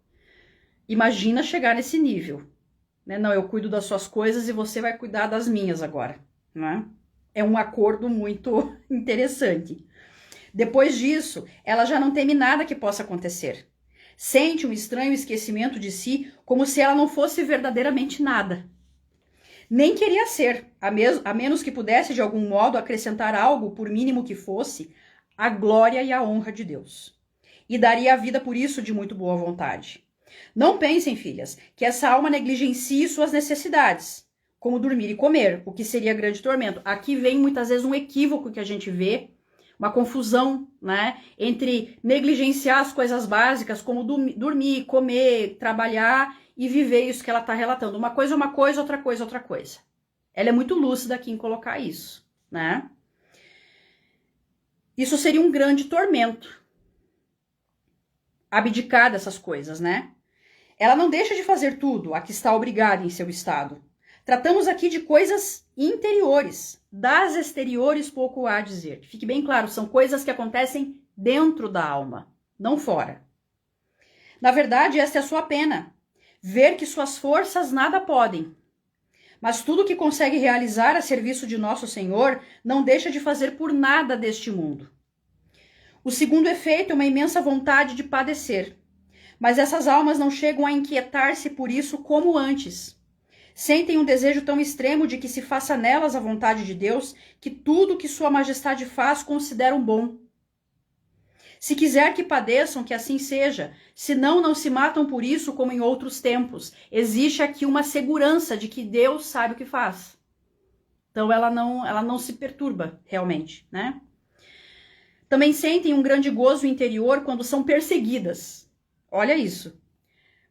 Imagina chegar nesse nível. Né? Não, eu cuido das suas coisas e você vai cuidar das minhas agora. Né? É um acordo muito interessante. Depois disso, ela já não teme nada que possa acontecer. Sente um estranho esquecimento de si, como se ela não fosse verdadeiramente nada. Nem queria ser, a menos que pudesse de algum modo acrescentar algo, por mínimo que fosse, à glória e à honra de Deus. E daria a vida por isso de muito boa vontade. Não pensem, filhas, que essa alma negligencie suas necessidades, como dormir e comer, o que seria grande tormento. Aqui vem muitas vezes um equívoco que a gente vê, uma confusão, né, entre negligenciar as coisas básicas, como dormir, comer, trabalhar e viver isso que ela está relatando. Uma coisa é uma coisa, outra coisa é outra coisa. Ela é muito lúcida aqui em colocar isso, né? Isso seria um grande tormento. Abdicar dessas coisas, né? Ela não deixa de fazer tudo a que está obrigada em seu estado. Tratamos aqui de coisas interiores, das exteriores pouco há a dizer. Fique bem claro, são coisas que acontecem dentro da alma, não fora. Na verdade, esta é a sua pena, ver que suas forças nada podem. Mas tudo que consegue realizar a serviço de nosso Senhor não deixa de fazer por nada deste mundo. O segundo efeito é uma imensa vontade de padecer. Mas essas almas não chegam a inquietar-se por isso como antes. Sentem um desejo tão extremo de que se faça nelas a vontade de Deus, que tudo que Sua Majestade faz consideram bom. Se quiser que padeçam, que assim seja, senão não se matam por isso como em outros tempos. Existe aqui uma segurança de que Deus sabe o que faz. Então ela não se perturba realmente, né? Também sentem um grande gozo interior quando são perseguidas. Olha isso.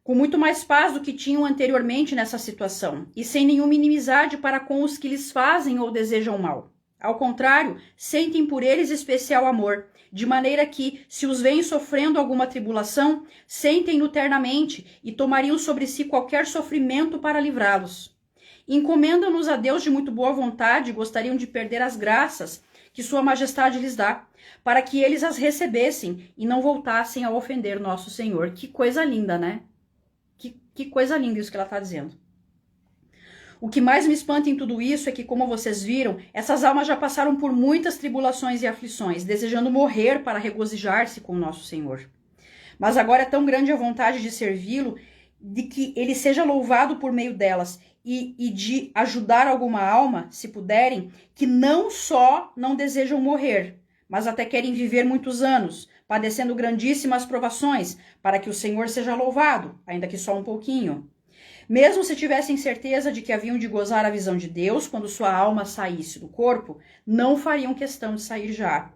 Com muito mais paz do que tinham anteriormente nessa situação, e sem nenhuma inimizade para com os que lhes fazem ou desejam mal. Ao contrário, sentem por eles especial amor, de maneira que, se os veem sofrendo alguma tribulação, sentem-no ternamente e tomariam sobre si qualquer sofrimento para livrá-los. Encomendam-nos a Deus de muito boa vontade e gostariam de perder as graças que Sua Majestade lhes dá, para que eles as recebessem e não voltassem a ofender nosso Senhor. Que coisa linda, né? Que coisa linda isso que ela está dizendo. O que mais me espanta em tudo isso é que, como vocês viram, essas almas já passaram por muitas tribulações e aflições, desejando morrer para regozijar-se com o nosso Senhor. Mas agora é tão grande a vontade de servi-lo, de que ele seja louvado por meio delas e de ajudar alguma alma, se puderem, que não só não desejam morrer, mas até querem viver muitos anos, padecendo grandíssimas provações, para que o Senhor seja louvado, ainda que só um pouquinho. Mesmo se tivessem certeza de que haviam de gozar a visão de Deus quando sua alma saísse do corpo, não fariam questão de sair já.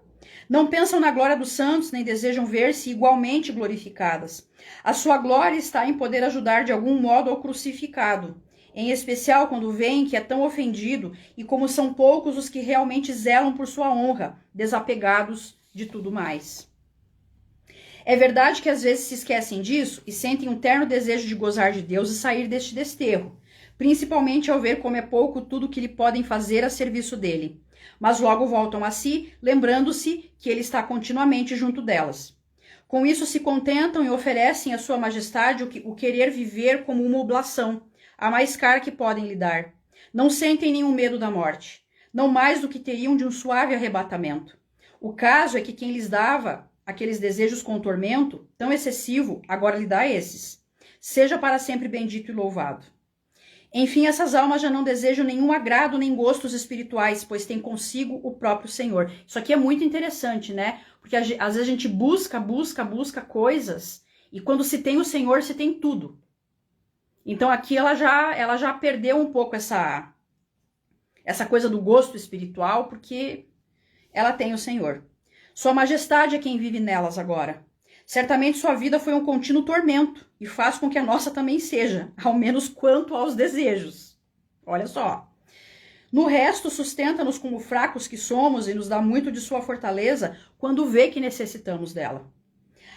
Não pensam na glória dos santos, nem desejam ver-se igualmente glorificadas. A sua glória está em poder ajudar de algum modo ao crucificado, em especial quando veem que é tão ofendido e como são poucos os que realmente zelam por sua honra, desapegados de tudo mais. É verdade que às vezes se esquecem disso e sentem um terno desejo de gozar de Deus e sair deste desterro, principalmente ao ver como é pouco tudo que lhe podem fazer a serviço dele. Mas logo voltam a si, lembrando-se que ele está continuamente junto delas. Com isso se contentam e oferecem à Sua Majestade o querer viver como uma oblação, a mais cara que podem lhe dar. Não sentem nenhum medo da morte, não mais do que teriam de um suave arrebatamento. O caso é que quem lhes dava aqueles desejos com tormento tão excessivo, agora lhe dá esses. Seja para sempre bendito e louvado. Enfim, essas almas já não desejam nenhum agrado nem gostos espirituais, pois têm consigo o próprio Senhor. Isso aqui é muito interessante, né? Porque às vezes a gente busca coisas, e quando se tem o Senhor, se tem tudo. Então aqui ela já perdeu um pouco essa coisa do gosto espiritual, porque ela tem o Senhor. Sua Majestade é quem vive nelas agora. Certamente sua vida foi um contínuo tormento e faz com que a nossa também seja, ao menos quanto aos desejos. Olha só. No resto, sustenta-nos como fracos que somos e nos dá muito de sua fortaleza quando vê que necessitamos dela.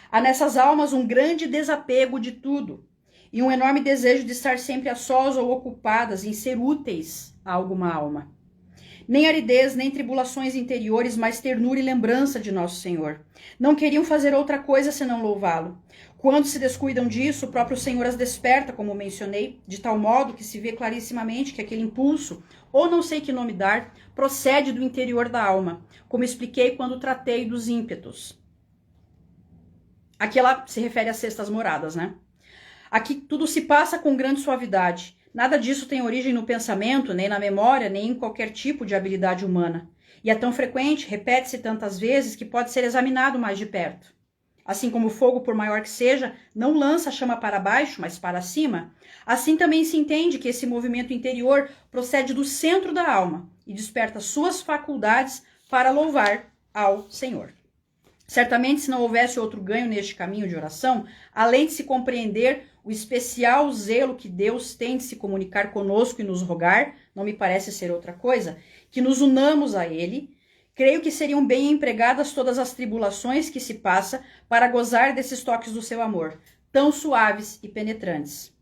Há nessas almas um grande desapego de tudo e um enorme desejo de estar sempre a sós ou ocupadas em ser úteis a alguma alma. Nem aridez, nem tribulações interiores, mas ternura e lembrança de nosso Senhor. Não queriam fazer outra coisa senão louvá-lo. Quando se descuidam disso, o próprio Senhor as desperta, como mencionei, de tal modo que se vê clarissimamente que aquele impulso, ou não sei que nome dar, procede do interior da alma, como expliquei quando tratei dos ímpetos. Aqui ela se refere às sextas moradas, né? Aqui tudo se passa com grande suavidade. Nada disso tem origem no pensamento, nem na memória, nem em qualquer tipo de habilidade humana. E é tão frequente, repete-se tantas vezes, que pode ser examinado mais de perto. Assim como o fogo, por maior que seja, não lança a chama para baixo, mas para cima, assim também se entende que esse movimento interior procede do centro da alma e desperta suas faculdades para louvar ao Senhor. Certamente, se não houvesse outro ganho neste caminho de oração, além de se compreender o especial zelo que Deus tem de se comunicar conosco e nos rogar, não me parece ser outra coisa, que nos unamos a Ele, creio que seriam bem empregadas todas as tribulações que se passa para gozar desses toques do seu amor, tão suaves e penetrantes.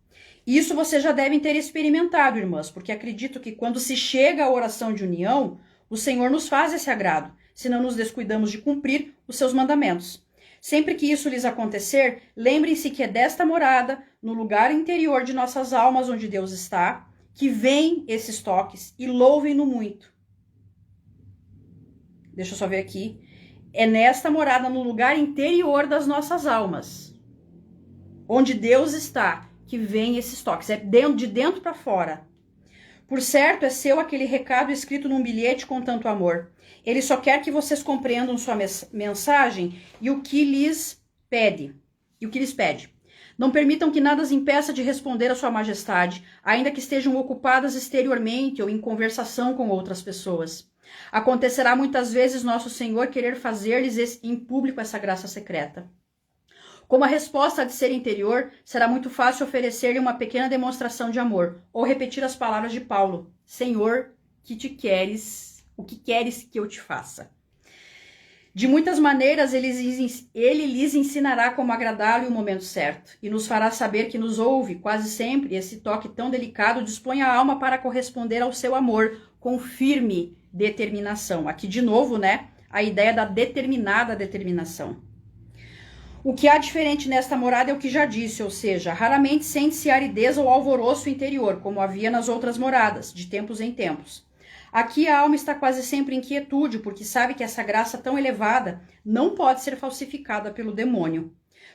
Isso vocês já devem ter experimentado, irmãs, porque acredito que quando se chega à oração de união, o Senhor nos faz esse agrado, se não nos descuidamos de cumprir os seus mandamentos. Sempre que isso lhes acontecer, lembrem-se que é desta morada, no lugar interior de nossas almas onde Deus está, que vêm esses toques e louvem-no muito. Deixa eu só ver aqui. É nesta morada, no lugar interior das nossas almas, onde Deus está, que vem esses toques. É de dentro para fora. Por certo, é seu aquele recado escrito num bilhete com tanto amor. Ele só quer que vocês compreendam sua mensagem e o que lhes pede. Não permitam que nada as impeça de responder a sua majestade, ainda que estejam ocupadas exteriormente ou em conversação com outras pessoas. Acontecerá muitas vezes nosso Senhor querer fazer-lhes em público essa graça secreta. Como a resposta há de ser interior, será muito fácil oferecer-lhe uma pequena demonstração de amor, ou repetir as palavras de Paulo: Senhor, o que queres que eu te faça? De muitas maneiras, ele lhes ensinará como agradá-lo em um momento certo, e nos fará saber que nos ouve, quase sempre, esse toque tão delicado dispõe a alma para corresponder ao seu amor, com firme determinação. Aqui, de novo, né, a ideia da determinada determinação. O que há diferente nesta morada é o que já disse, ou seja, raramente sente-se aridez ou alvoroço interior, como havia nas outras moradas, de tempos em tempos. Aqui a alma está quase sempre em quietude, porque sabe que essa graça tão elevada não pode ser falsificada pelo demônio.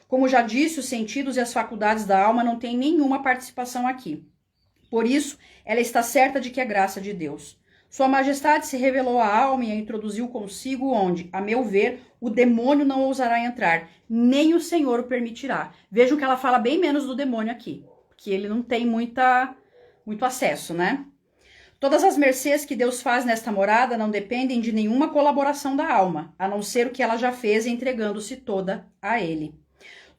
Como já disse, os sentidos e as faculdades da alma não têm nenhuma participação aqui. Por isso, ela está certa de que é graça de Deus. Sua Majestade se revelou à alma e a introduziu consigo onde, a meu ver, o demônio não ousará entrar, nem o Senhor o permitirá. Vejam que ela fala bem menos do demônio aqui, porque ele não tem muito acesso, né? Todas as mercês que Deus faz nesta morada não dependem de nenhuma colaboração da alma, a não ser o que ela já fez entregando-se toda a Ele.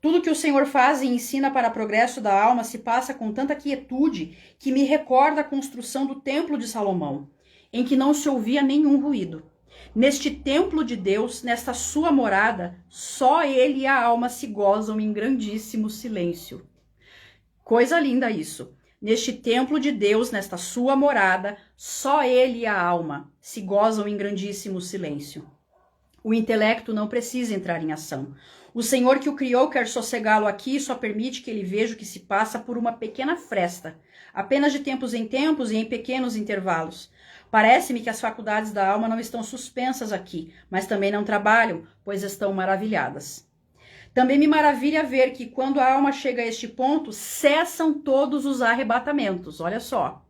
Tudo que o Senhor faz e ensina para progresso da alma se passa com tanta quietude que me recorda a construção do Templo de Salomão, em que não se ouvia nenhum ruído. Neste templo de Deus, nesta sua morada, só ele e a alma se gozam em grandíssimo silêncio. Coisa linda isso. Neste templo de Deus, nesta sua morada, só ele e a alma se gozam em grandíssimo silêncio. O intelecto não precisa entrar em ação. O Senhor que o criou quer sossegá-lo aqui e só permite que ele veja o que se passa por uma pequena fresta, apenas de tempos em tempos e em pequenos intervalos. Parece-me que as faculdades da alma não estão suspensas aqui, mas também não trabalham, pois estão maravilhadas. Também me maravilha ver que quando a alma chega a este ponto, cessam todos os arrebatamentos. Olha só,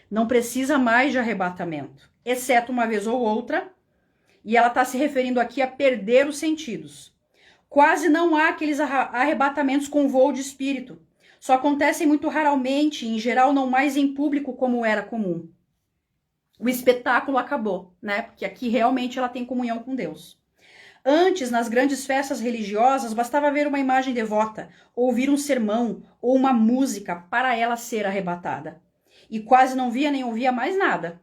não precisa mais de arrebatamento, exceto uma vez ou outra, e ela está se referindo aqui a perder os sentidos. Quase não há aqueles arrebatamentos com voo de espírito. Só acontecem muito raramente, e em geral não mais em público como era comum. O espetáculo acabou, né? Porque aqui realmente ela tem comunhão com Deus. Antes, nas grandes festas religiosas, bastava ver uma imagem devota, ouvir um sermão ou uma música para ela ser arrebatada. E quase não via nem ouvia mais nada.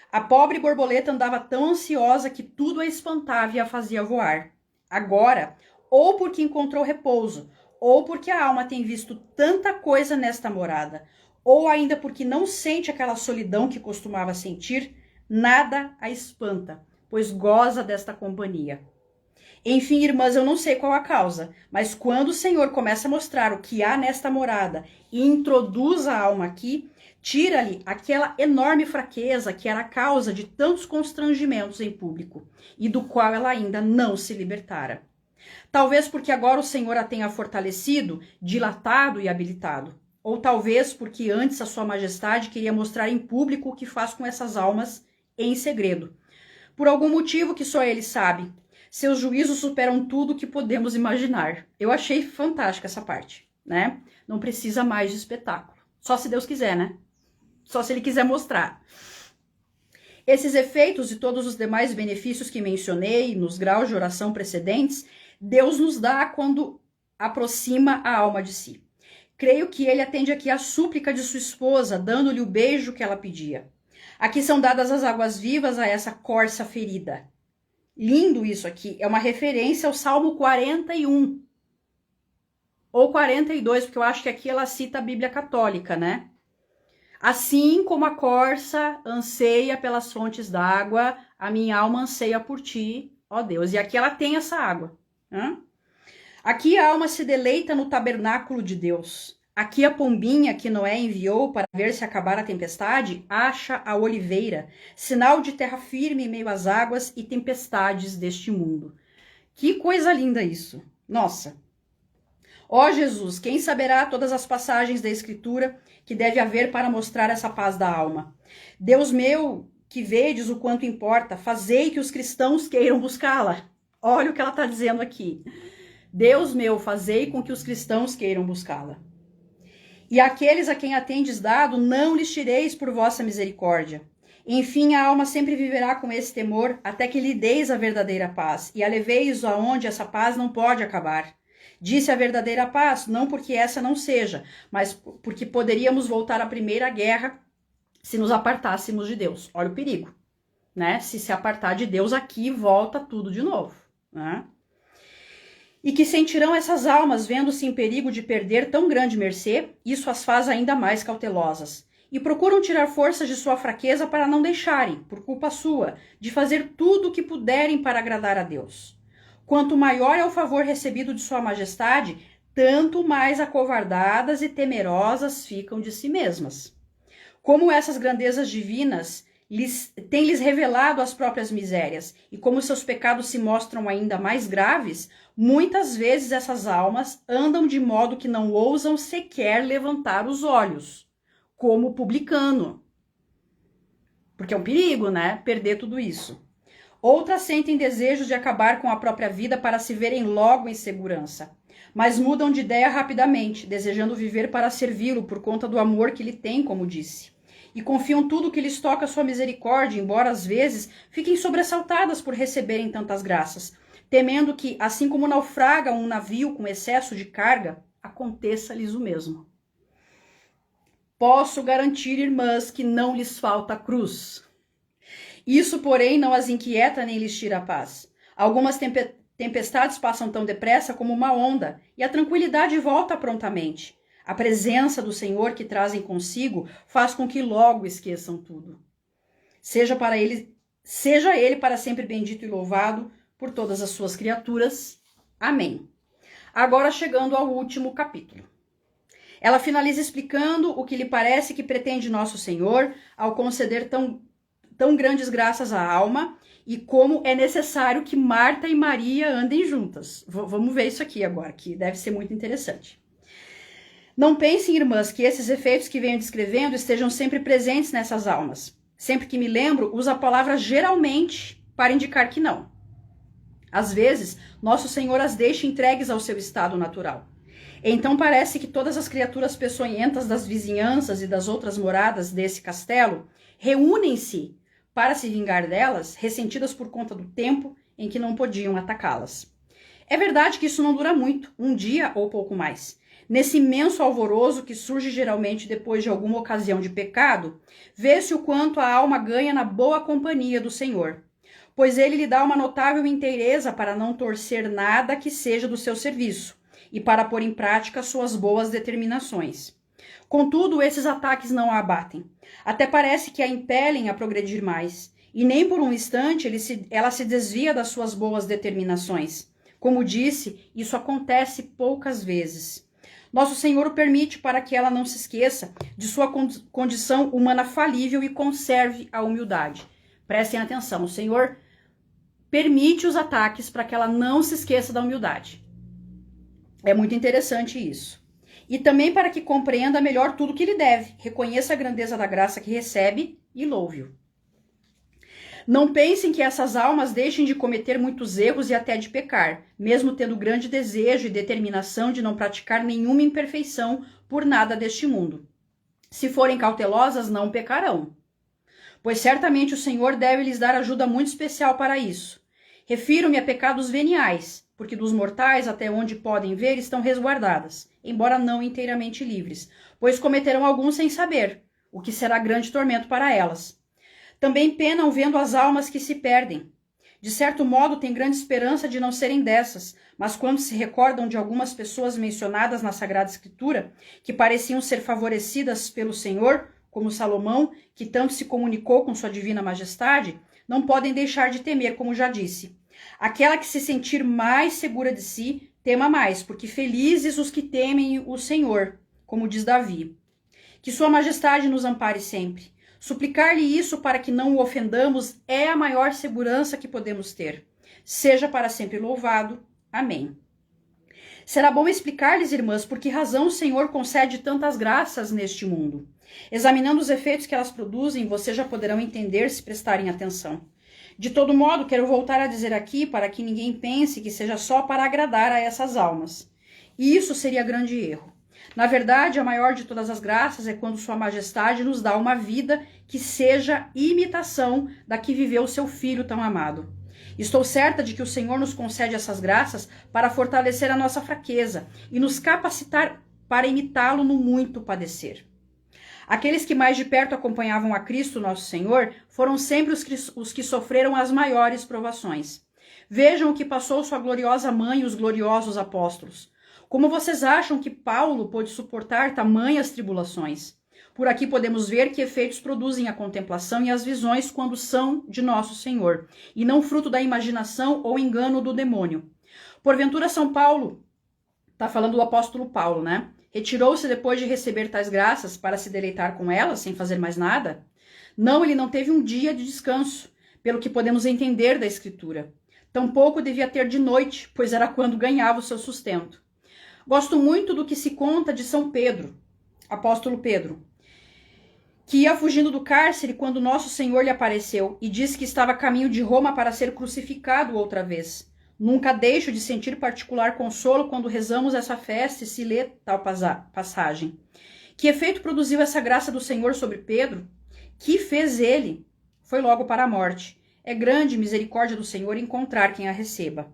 A pobre borboleta andava tão ansiosa que tudo a espantava e a fazia voar. Agora, ou porque encontrou repouso, ou porque a alma tem visto tanta coisa nesta morada, ou ainda porque não sente aquela solidão que costumava sentir, nada a espanta, pois goza desta companhia. Enfim, irmãs, eu não sei qual a causa, mas quando o Senhor começa a mostrar o que há nesta morada e introduz a alma aqui, tira-lhe aquela enorme fraqueza que era a causa de tantos constrangimentos em público e do qual ela ainda não se libertara. Talvez porque agora o Senhor a tenha fortalecido, dilatado e habilitado. Ou talvez porque antes a sua majestade queria mostrar em público o que faz com essas almas em segredo. Por algum motivo que só ele sabe. Seus juízos superam tudo que podemos imaginar. Eu achei fantástica essa parte, né? Não precisa mais de espetáculo. Só se Deus quiser, né? Só se ele quiser mostrar. Esses efeitos e todos os demais benefícios que mencionei nos graus de oração precedentes, Deus nos dá quando aproxima a alma de si. Creio que ele atende aqui a súplica de sua esposa, dando-lhe o beijo que ela pedia. Aqui são dadas as águas vivas a essa corça ferida. Lindo isso aqui, é uma referência ao Salmo 41. ou 42, porque eu acho que aqui ela cita a Bíblia Católica, né? Assim como a corça anseia pelas fontes d'água, a minha alma anseia por ti, ó Deus. E aqui ela tem essa água. Né? Aqui a alma se deleita no tabernáculo de Deus. Aqui a pombinha que Noé enviou para ver se acabar a tempestade, acha a oliveira, sinal de terra firme em meio às águas e tempestades deste mundo. Que coisa linda isso. Nossa. Ó Jesus, quem saberá todas as passagens da Escritura que deve haver para mostrar essa paz da alma? Deus meu, que vedes o quanto importa, fazei que os cristãos queiram buscá-la. Olha o que ela está dizendo aqui. Deus meu, fazei com que os cristãos queiram buscá-la. E aqueles a quem a tendes dado, não lhes tireis por vossa misericórdia. Enfim, a alma sempre viverá com esse temor, até que lhe deis a verdadeira paz, e a leveis aonde essa paz não pode acabar. Disse a verdadeira paz, não porque essa não seja, mas porque poderíamos voltar à primeira guerra se nos apartássemos de Deus. Olha o perigo, né? Se apartar de Deus aqui, volta tudo de novo, né? E que sentirão essas almas vendo-se em perigo de perder tão grande mercê, isso as faz ainda mais cautelosas. E procuram tirar forças de sua fraqueza para não deixarem, por culpa sua, de fazer tudo o que puderem para agradar a Deus. Quanto maior é o favor recebido de sua majestade, tanto mais acovardadas e temerosas ficam de si mesmas. Como essas grandezas divinas têm-lhes revelado as próprias misérias, e como seus pecados se mostram ainda mais graves, muitas vezes essas almas andam de modo que não ousam sequer levantar os olhos, como o publicano. Porque é um perigo, né? Perder tudo isso. Outras sentem desejos de acabar com a própria vida para se verem logo em segurança, mas mudam de ideia rapidamente, desejando viver para servi-lo por conta do amor que lhe tem, como disse. E confiam tudo que lhes toca a sua misericórdia, embora às vezes fiquem sobressaltadas por receberem tantas graças, temendo que, assim como naufraga um navio com excesso de carga, aconteça-lhes o mesmo. Posso garantir, irmãs, que não lhes falta cruz. Isso, porém, não as inquieta nem lhes tira a paz. Algumas tempestades passam tão depressa como uma onda, e a tranquilidade volta prontamente. A presença do Senhor que trazem consigo faz com que logo esqueçam tudo. Seja ele para sempre bendito e louvado por todas as suas criaturas. Amém. Agora chegando ao último capítulo. Ela finaliza explicando o que lhe parece que pretende nosso Senhor ao conceder tão grandes graças à alma e como é necessário que Marta e Maria andem juntas. Vamos ver isso aqui agora, que deve ser muito interessante. Não pensem, irmãs, que esses efeitos que venho descrevendo estejam sempre presentes nessas almas. Sempre que me lembro, uso a palavra geralmente para indicar que não. Às vezes, nosso Senhor as deixa entregues ao seu estado natural. Então parece que todas as criaturas peçonhentas das vizinhanças e das outras moradas desse castelo reúnem-se para se vingar delas, ressentidas por conta do tempo em que não podiam atacá-las. É verdade que isso não dura muito, um dia ou pouco mais. Nesse imenso alvoroço que surge geralmente depois de alguma ocasião de pecado, vê-se o quanto a alma ganha na boa companhia do Senhor, pois ele lhe dá uma notável inteireza para não torcer nada que seja do seu serviço e para pôr em prática suas boas determinações. Contudo, esses ataques não a abatem. Até parece que a impelem a progredir mais, e nem por um instante ela se desvia das suas boas determinações. Como disse, isso acontece poucas vezes. Nosso Senhor o permite para que ela não se esqueça de sua condição humana falível e conserve a humildade. Prestem atenção, o Senhor permite os ataques para que ela não se esqueça da humildade. É muito interessante isso. E também para que compreenda melhor tudo que lhe deve, reconheça a grandeza da graça que recebe e louve-o. Não pensem que essas almas deixem de cometer muitos erros e até de pecar, mesmo tendo grande desejo e determinação de não praticar nenhuma imperfeição por nada deste mundo. Se forem cautelosas, não pecarão, pois certamente o Senhor deve lhes dar ajuda muito especial para isso. Refiro-me a pecados veniais, porque dos mortais, até onde podem ver, estão resguardadas, embora não inteiramente livres, pois cometerão alguns sem saber, o que será grande tormento para elas. Também penam vendo as almas que se perdem. De certo modo, têm grande esperança de não serem dessas, mas quando se recordam de algumas pessoas mencionadas na Sagrada Escritura, que pareciam ser favorecidas pelo Senhor, como Salomão, que tanto se comunicou com sua divina majestade, não podem deixar de temer, como já disse. Aquela que se sentir mais segura de si, tema mais, porque felizes os que temem o Senhor, como diz Davi. Que sua majestade nos ampare sempre. Suplicar-lhe isso para que não o ofendamos é a maior segurança que podemos ter. Seja para sempre louvado. Amém. Será bom explicar-lhes, irmãs, por que razão o Senhor concede tantas graças neste mundo. Examinando os efeitos que elas produzem, vocês já poderão entender se prestarem atenção. De todo modo, quero voltar a dizer aqui para que ninguém pense que seja só para agradar a essas almas. E isso seria grande erro. Na verdade, a maior de todas as graças é quando Sua Majestade nos dá uma vida que seja imitação da que viveu seu Filho tão amado. Estou certa de que o Senhor nos concede essas graças para fortalecer a nossa fraqueza e nos capacitar para imitá-lo no muito padecer. Aqueles que mais de perto acompanhavam a Cristo, nosso Senhor, foram sempre os que sofreram as maiores provações. Vejam o que passou sua gloriosa mãe e os gloriosos apóstolos. Como vocês acham que Paulo pôde suportar tamanhas tribulações? Por aqui podemos ver que efeitos produzem a contemplação e as visões quando são de nosso Senhor, e não fruto da imaginação ou engano do demônio. Porventura São Paulo, está falando do apóstolo Paulo, né? Retirou-se depois de receber tais graças para se deleitar com elas, sem fazer mais nada? Não, ele não teve um dia de descanso, pelo que podemos entender da Escritura. Tampouco devia ter de noite, pois era quando ganhava o seu sustento. Gosto muito do que se conta de São Pedro, apóstolo Pedro, que ia fugindo do cárcere quando nosso Senhor lhe apareceu e disse que estava a caminho de Roma para ser crucificado outra vez. Nunca deixo de sentir particular consolo quando rezamos essa festa e se lê tal passagem. Que efeito produziu essa graça do Senhor sobre Pedro? Que fez ele? Foi logo para a morte. É grande misericórdia do Senhor encontrar quem a receba.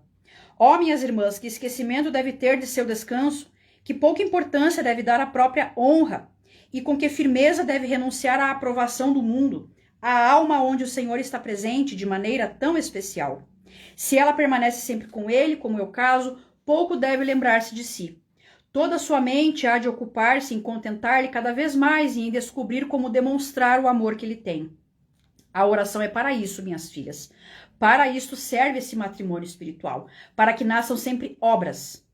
Ó, minhas irmãs, que esquecimento deve ter de seu descanso, que pouca importância deve dar à própria honra, e com que firmeza deve renunciar à aprovação do mundo, à alma onde o Senhor está presente de maneira tão especial. Se ela permanece sempre com ele, como é o caso, pouco deve lembrar-se de si. Toda sua mente há de ocupar-se em contentar-lhe cada vez mais e em descobrir como demonstrar o amor que ele tem. A oração é para isso, minhas filhas. Para isto serve esse matrimônio espiritual, para que nasçam sempre obras.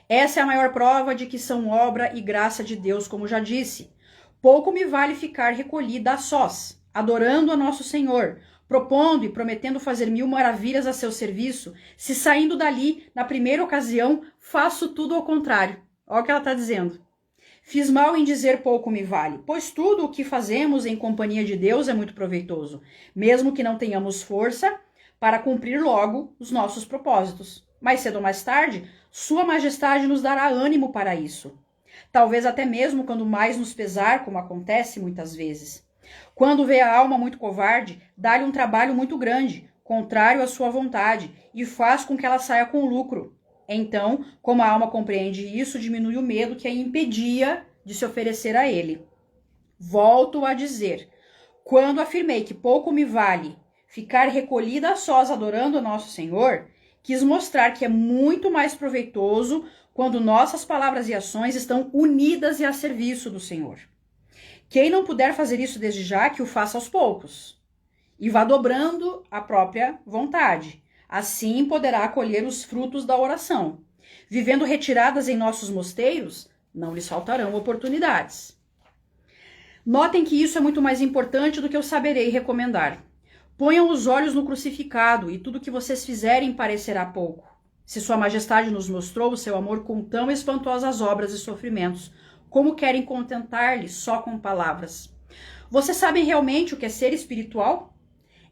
Essa é a maior prova de que são obra e graça de Deus, como já disse. Pouco me vale ficar recolhida a sós, adorando a nosso Senhor, propondo e prometendo fazer 1000 maravilhas a seu serviço, se saindo dali, na primeira ocasião, faço tudo ao contrário. Olha o que ela está dizendo. Fiz mal em dizer pouco me vale, pois tudo o que fazemos em companhia de Deus é muito proveitoso, mesmo que não tenhamos força para cumprir logo os nossos propósitos. Mais cedo ou mais tarde, Sua Majestade nos dará ânimo para isso. Talvez até mesmo quando mais nos pesar, como acontece muitas vezes. Quando vê a alma muito covarde, dá-lhe um trabalho muito grande, contrário à sua vontade, e faz com que ela saia com lucro. Então, como a alma compreende isso, diminui o medo que a impedia de se oferecer a ele. Volto a dizer, quando afirmei que pouco me vale ficar recolhida a sós adorando a nosso Senhor, quis mostrar que é muito mais proveitoso quando nossas palavras e ações estão unidas e a serviço do Senhor. Quem não puder fazer isso desde já, que o faça aos poucos e vá dobrando a própria vontade. Assim poderá colher os frutos da oração. Vivendo retiradas em nossos mosteiros, não lhes faltarão oportunidades. Notem que isso é muito mais importante do que eu saberei recomendar. Ponham os olhos no crucificado e tudo que vocês fizerem parecerá pouco. Se Sua Majestade nos mostrou o seu amor com tão espantosas obras e sofrimentos, como querem contentar-lhe só com palavras? Vocês sabem realmente o que é ser espiritual?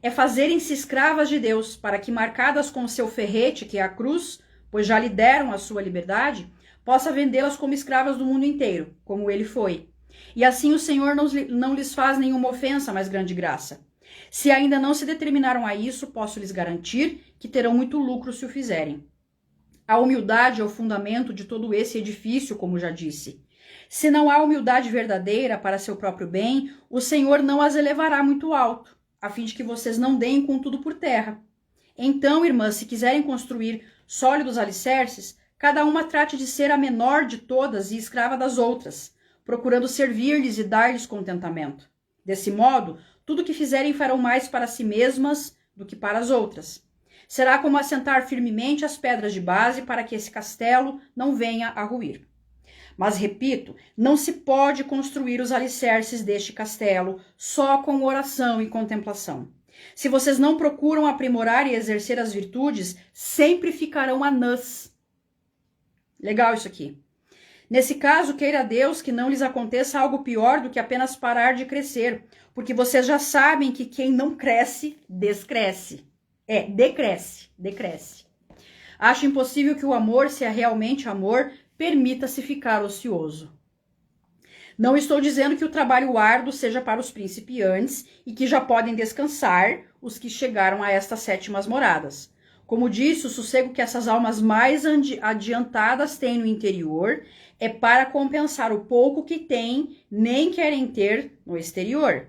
É fazerem-se escravas de Deus, para que, marcadas com o seu ferrete, que é a cruz, pois já lhe deram a sua liberdade, possa vendê-las como escravas do mundo inteiro, como ele foi. E assim o Senhor não lhes faz nenhuma ofensa, mas grande graça. Se ainda não se determinaram a isso, posso lhes garantir que terão muito lucro se o fizerem. A humildade é o fundamento de todo esse edifício, como já disse. Se não há humildade verdadeira para seu próprio bem, o Senhor não as elevará muito alto. a fim de que vocês não deem com tudo por terra. Então, irmãs, se quiserem construir sólidos alicerces, cada uma trate de ser a menor de todas e escrava das outras, procurando servir-lhes e dar-lhes contentamento. Desse modo, tudo que fizerem farão mais para si mesmas do que para as outras. Será como assentar firmemente as pedras de base para que esse castelo não venha a ruir. Mas, repito, não se pode construir os alicerces deste castelo só com oração e contemplação. Se vocês não procuram aprimorar e exercer as virtudes, sempre ficarão anãs. Legal isso aqui. Nesse caso, queira Deus que não lhes aconteça algo pior do que apenas parar de crescer, porque vocês já sabem que quem não cresce, descresce. Decresce. Acho impossível que o amor, se é realmente amor, permita-se ficar ocioso. Não estou dizendo que o trabalho árduo seja para os principiantes e que já podem descansar os que chegaram a estas 7ª moradas. Como disse, o sossego que essas almas mais adiantadas têm no interior é para compensar o pouco que têm, nem querem ter no exterior.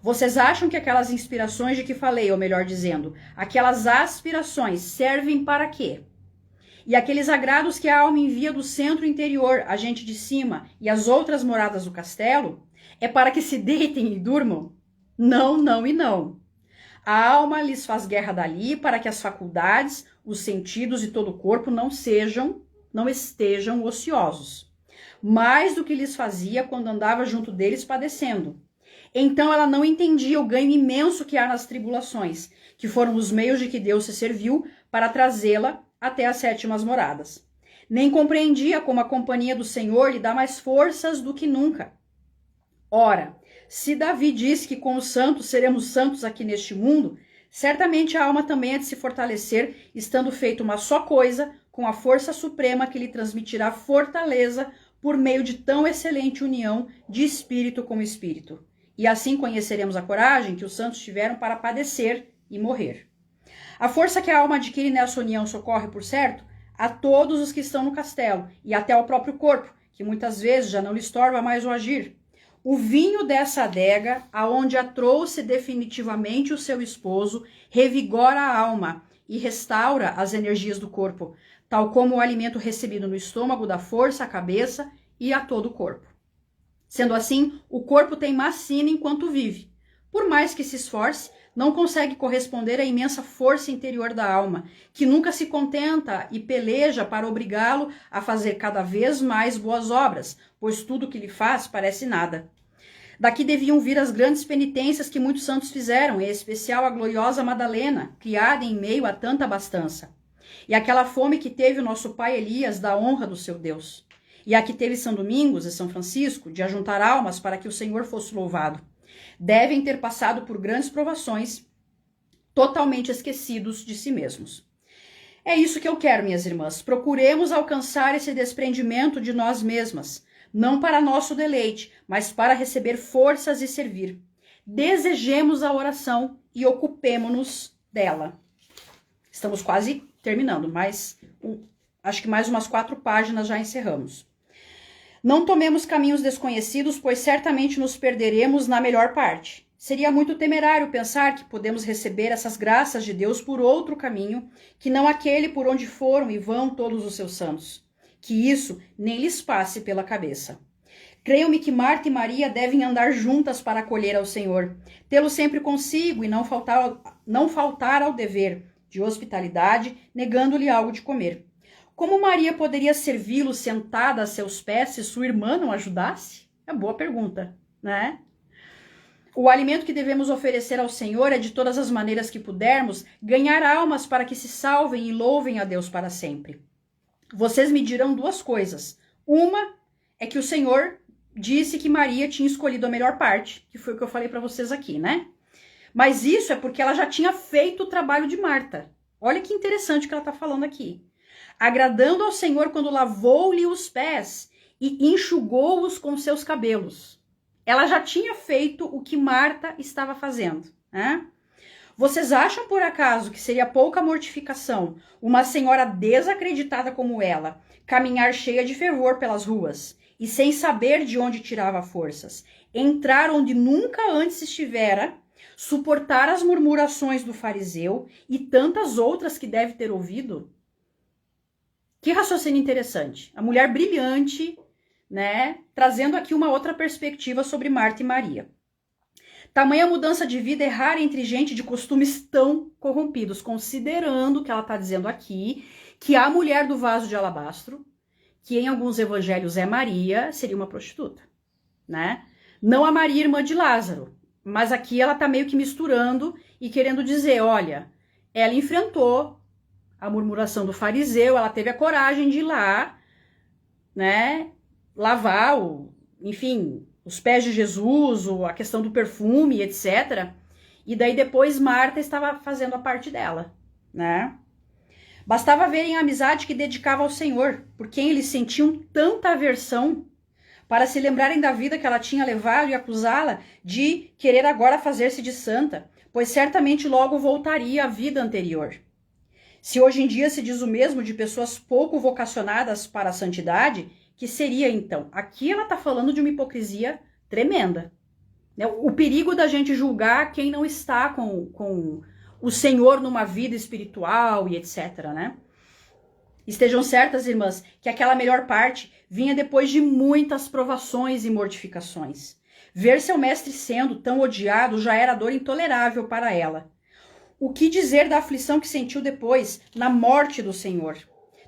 Vocês acham que aquelas inspirações de que falei, ou melhor dizendo, aquelas aspirações servem para quê? E aqueles agrados que a alma envia do centro interior, a gente de cima e as outras moradas do castelo, é para que se deitem e durmam? Não, não e não. A alma lhes faz guerra dali para que as faculdades, os sentidos e todo o corpo não estejam ociosos. Mais do que lhes fazia quando andava junto deles padecendo. Então ela não entendia o ganho imenso que há nas tribulações, que foram os meios de que Deus se serviu para trazê-la até as 7ª moradas. Nem compreendia como a companhia do Senhor lhe dá mais forças do que nunca. Ora, se Davi diz que com os santos seremos santos aqui neste mundo, certamente a alma também é de se fortalecer, estando feita uma só coisa, com a força suprema que lhe transmitirá fortaleza por meio de tão excelente união de espírito com espírito. E assim conheceremos a coragem que os santos tiveram para padecer e morrer. A força que a alma adquire nessa união socorre, por certo, a todos os que estão no castelo e até ao próprio corpo, que muitas vezes já não lhes torva mais o agir. O vinho dessa adega, aonde a trouxe definitivamente o seu esposo, revigora a alma e restaura as energias do corpo, tal como o alimento recebido no estômago dá força à cabeça e a todo o corpo. Sendo assim, o corpo tem má sina enquanto vive. Por mais que se esforce, não consegue corresponder à imensa força interior da alma, que nunca se contenta e peleja para obrigá-lo a fazer cada vez mais boas obras, pois tudo que lhe faz parece nada. Daqui deviam vir as grandes penitências que muitos santos fizeram, em especial a gloriosa Madalena, criada em meio a tanta abastança. E aquela fome que teve o nosso pai Elias da honra do seu Deus. E a que teve São Domingos e São Francisco, de ajuntar almas para que o Senhor fosse louvado. Devem ter passado por grandes provações, totalmente esquecidos de si mesmos. É isso que eu quero, minhas irmãs. Procuremos alcançar esse desprendimento de nós mesmas, não para nosso deleite, mas para receber forças e servir. Desejemos a oração e ocupemo-nos dela. Estamos quase terminando, mas acho que mais umas 4 páginas já encerramos. Não tomemos caminhos desconhecidos, pois certamente nos perderemos na melhor parte. Seria muito temerário pensar que podemos receber essas graças de Deus por outro caminho, que não aquele por onde foram e vão todos os seus santos. Que isso nem lhes passe pela cabeça. Creio-me que Marta e Maria devem andar juntas para acolher ao Senhor, tê-lo sempre consigo e não faltar ao dever de hospitalidade, negando-lhe algo de comer. Como Maria poderia servi-lo sentada a seus pés se sua irmã não ajudasse? É boa pergunta, né? O alimento que devemos oferecer ao Senhor é, de todas as maneiras que pudermos, ganhar almas para que se salvem e louvem a Deus para sempre. Vocês me dirão 2 coisas. Uma é que o Senhor disse que Maria tinha escolhido a melhor parte, que foi o que eu falei para vocês aqui, né? Mas isso é porque ela já tinha feito o trabalho de Marta. Olha que interessante o que ela está falando aqui. Agradando ao Senhor quando lavou-lhe os pés e enxugou-os com seus cabelos. Ela já tinha feito o que Marta estava fazendo, né? Vocês acham por acaso que seria pouca mortificação uma senhora desacreditada como ela caminhar cheia de fervor pelas ruas e sem saber de onde tirava forças, entrar onde nunca antes estivera suportar as murmurações do fariseu e tantas outras que deve ter ouvido. Que raciocínio interessante. A mulher brilhante, né, trazendo aqui uma outra perspectiva sobre Marta e Maria. Tamanha mudança de vida é rara entre gente de costumes tão corrompidos, considerando que ela está dizendo aqui que a mulher do vaso de alabastro, que em alguns evangelhos é Maria, seria uma prostituta, né? Não a Maria, irmã de Lázaro, mas aqui ela está meio que misturando e querendo dizer, olha, ela enfrentou a murmuração do fariseu, ela teve a coragem de ir lá, né, lavar, enfim, os pés de Jesus, a questão do perfume, etc. E daí depois Marta estava fazendo a parte dela, né? Bastava verem a amizade que dedicava ao Senhor, por quem eles sentiam tanta aversão, para se lembrarem da vida que ela tinha levado e acusá-la de querer agora fazer-se de santa, pois certamente logo voltaria à vida anterior. Se hoje em dia se diz o mesmo de pessoas pouco vocacionadas para a santidade, que seria então? Aqui ela está falando de uma hipocrisia tremenda. O perigo da gente julgar quem não está com o Senhor numa vida espiritual e etc, né? Estejam certas, irmãs, que aquela melhor parte vinha depois de muitas provações e mortificações. Ver seu mestre sendo tão odiado já era dor intolerável para ela. O que dizer da aflição que sentiu depois, na morte do Senhor?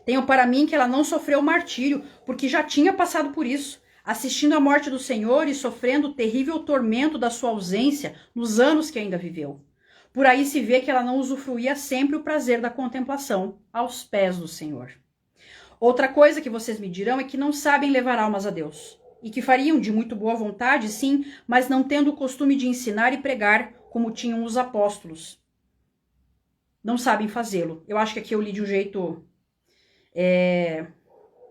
Tenho para mim que ela não sofreu martírio, porque já tinha passado por isso, assistindo à morte do Senhor e sofrendo o terrível tormento da sua ausência nos anos que ainda viveu. Por aí se vê que ela não usufruía sempre o prazer da contemplação aos pés do Senhor. Outra coisa que vocês me dirão é que não sabem levar almas a Deus, e que fariam de muito boa vontade, sim, mas não tendo o costume de ensinar e pregar como tinham os apóstolos. Não sabem fazê-lo. Eu acho que aqui eu li de um jeito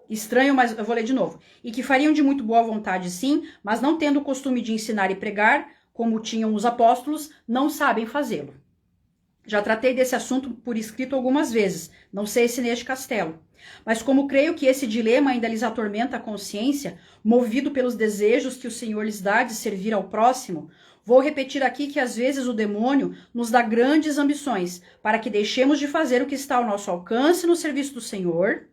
estranho, mas eu vou ler de novo. E que fariam de muito boa vontade, sim, mas não tendo o costume de ensinar e pregar, como tinham os apóstolos, não sabem fazê-lo. Já tratei desse assunto por escrito algumas vezes, não sei se neste castelo. Mas como creio que esse dilema ainda lhes atormenta a consciência, movido pelos desejos que o Senhor lhes dá de servir ao próximo, vou repetir aqui que às vezes o demônio nos dá grandes ambições para que deixemos de fazer o que está ao nosso alcance no serviço do Senhor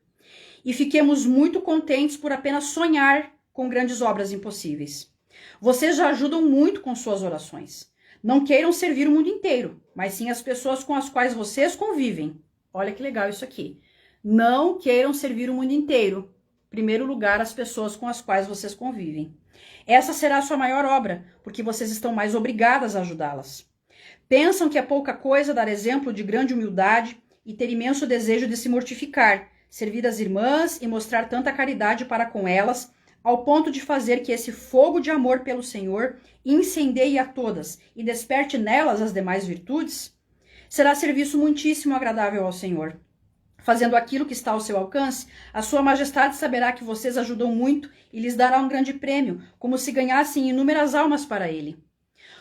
e fiquemos muito contentes por apenas sonhar com grandes obras impossíveis. Vocês já ajudam muito com suas orações. Não queiram servir o mundo inteiro, mas sim as pessoas com as quais vocês convivem. Olha que legal isso aqui. Não queiram servir o mundo inteiro. Em primeiro lugar, as pessoas com as quais vocês convivem. Essa será a sua maior obra, porque vocês estão mais obrigadas a ajudá-las. Pensam que é pouca coisa dar exemplo de grande humildade e ter imenso desejo de se mortificar, servir as irmãs e mostrar tanta caridade para com elas, ao ponto de fazer que esse fogo de amor pelo Senhor incendeie a todas e desperte nelas as demais virtudes? Será serviço muitíssimo agradável ao Senhor. Fazendo aquilo que está ao seu alcance, a sua majestade saberá que vocês ajudam muito e lhes dará um grande prêmio, como se ganhassem inúmeras almas para ele.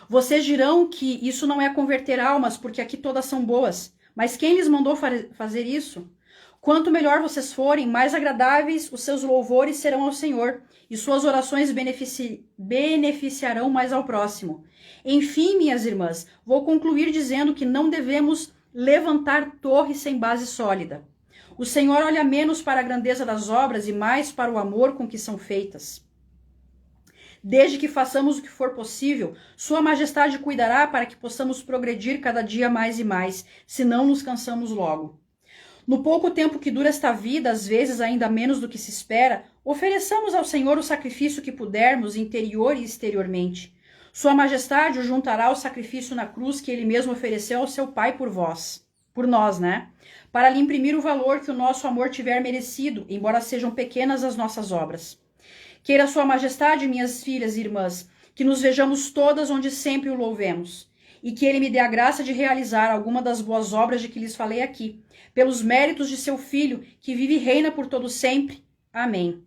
Vocês dirão que isso não é converter almas, porque aqui todas são boas. Mas quem lhes mandou fazer isso? Quanto melhor vocês forem, mais agradáveis os seus louvores serão ao Senhor, e suas orações beneficiarão mais ao próximo. Enfim, minhas irmãs, vou concluir dizendo que não devemos levantar torre sem base sólida. O Senhor olha menos para a grandeza das obras e mais para o amor com que são feitas. Desde que façamos o que for possível, Sua Majestade cuidará para que possamos progredir cada dia mais e mais, senão nos cansamos logo. No pouco tempo que dura esta vida, às vezes ainda menos do que se espera, ofereçamos ao Senhor o sacrifício que pudermos, interior e exteriormente. Sua Majestade o juntará ao sacrifício na cruz que Ele mesmo ofereceu ao seu Pai por nós, né? Para lhe imprimir o valor que o nosso amor tiver merecido, embora sejam pequenas as nossas obras. Queira Sua Majestade, minhas filhas e irmãs, que nos vejamos todas onde sempre o louvemos, e que Ele me dê a graça de realizar alguma das boas obras de que lhes falei aqui, pelos méritos de seu Filho, que vive e reina por todo sempre. Amém.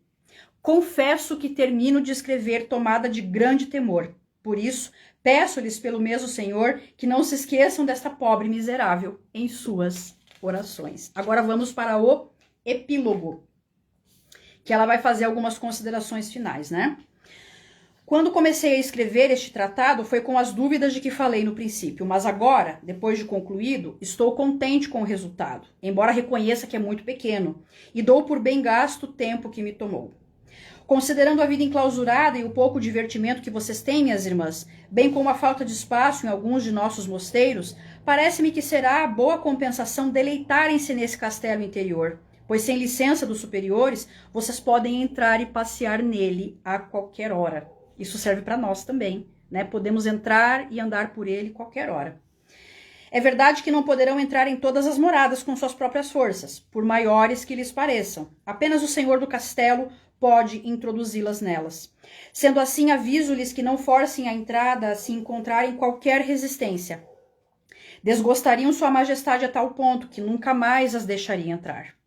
Confesso que termino de escrever tomada de grande temor. Por isso, peço-lhes pelo mesmo Senhor que não se esqueçam desta pobre miserável em suas orações. Agora vamos para o epílogo, que ela vai fazer algumas considerações finais, né? Quando comecei a escrever este tratado, foi com as dúvidas de que falei no princípio, mas agora, depois de concluído, estou contente com o resultado, embora reconheça que é muito pequeno, e dou por bem gasto o tempo que me tomou. Considerando a vida enclausurada e o pouco divertimento que vocês têm, minhas irmãs, bem como a falta de espaço em alguns de nossos mosteiros, parece-me que será boa compensação deleitarem-se nesse castelo interior, pois sem licença dos superiores, vocês podem entrar e passear nele a qualquer hora. Isso serve para nós também, né? Podemos entrar e andar por ele qualquer hora. É verdade que não poderão entrar em todas as moradas com suas próprias forças, por maiores que lhes pareçam. Apenas o senhor do castelo pode introduzi-las nelas. Sendo assim, aviso-lhes que não forcem a entrada se encontrarem qualquer resistência. Desgostariam sua majestade a tal ponto que nunca mais as deixaria entrar.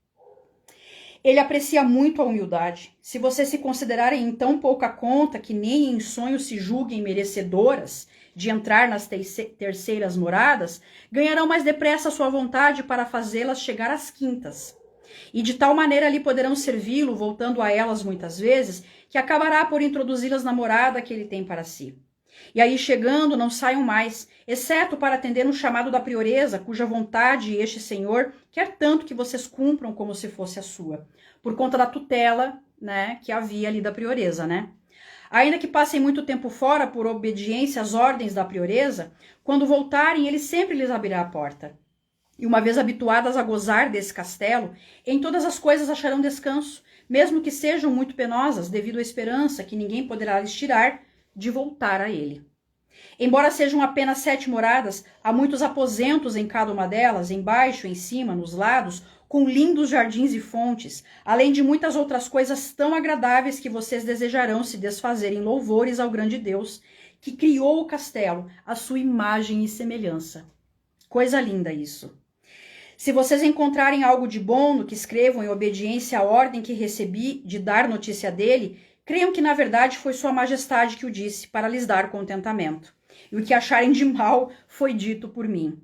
Ele aprecia muito a humildade. Se vocês se considerarem em tão pouca conta que nem em sonho se julguem merecedoras de entrar nas terceiras moradas, ganharão mais depressa sua vontade para fazê-las chegar às quintas. E de tal maneira lhe poderão servi-lo, voltando a elas muitas vezes, que acabará por introduzi-las na morada que ele tem para si. E aí, chegando, não saiam mais, exceto para atender um chamado da prioresa, cuja vontade este senhor quer tanto que vocês cumpram como se fosse a sua, por conta da tutela, né, que havia ali da prioresa, né? Ainda que passem muito tempo fora por obediência às ordens da prioresa, quando voltarem, ele sempre lhes abrirá a porta. E uma vez habituadas a gozar desse castelo, em todas as coisas acharão descanso, mesmo que sejam muito penosas, devido à esperança que ninguém poderá lhes tirar de voltar a ele. Embora sejam apenas 7 moradas, há muitos aposentos em cada uma delas, embaixo, em cima, nos lados, com lindos jardins e fontes, além de muitas outras coisas tão agradáveis que vocês desejarão se desfazerem louvores ao grande Deus, que criou o castelo, à sua imagem e semelhança. Coisa linda isso. Se vocês encontrarem algo de bom no que escrevam em obediência à ordem que recebi de dar notícia dele, creiam que na verdade foi sua majestade que o disse para lhes dar contentamento. E o que acharem de mal foi dito por mim.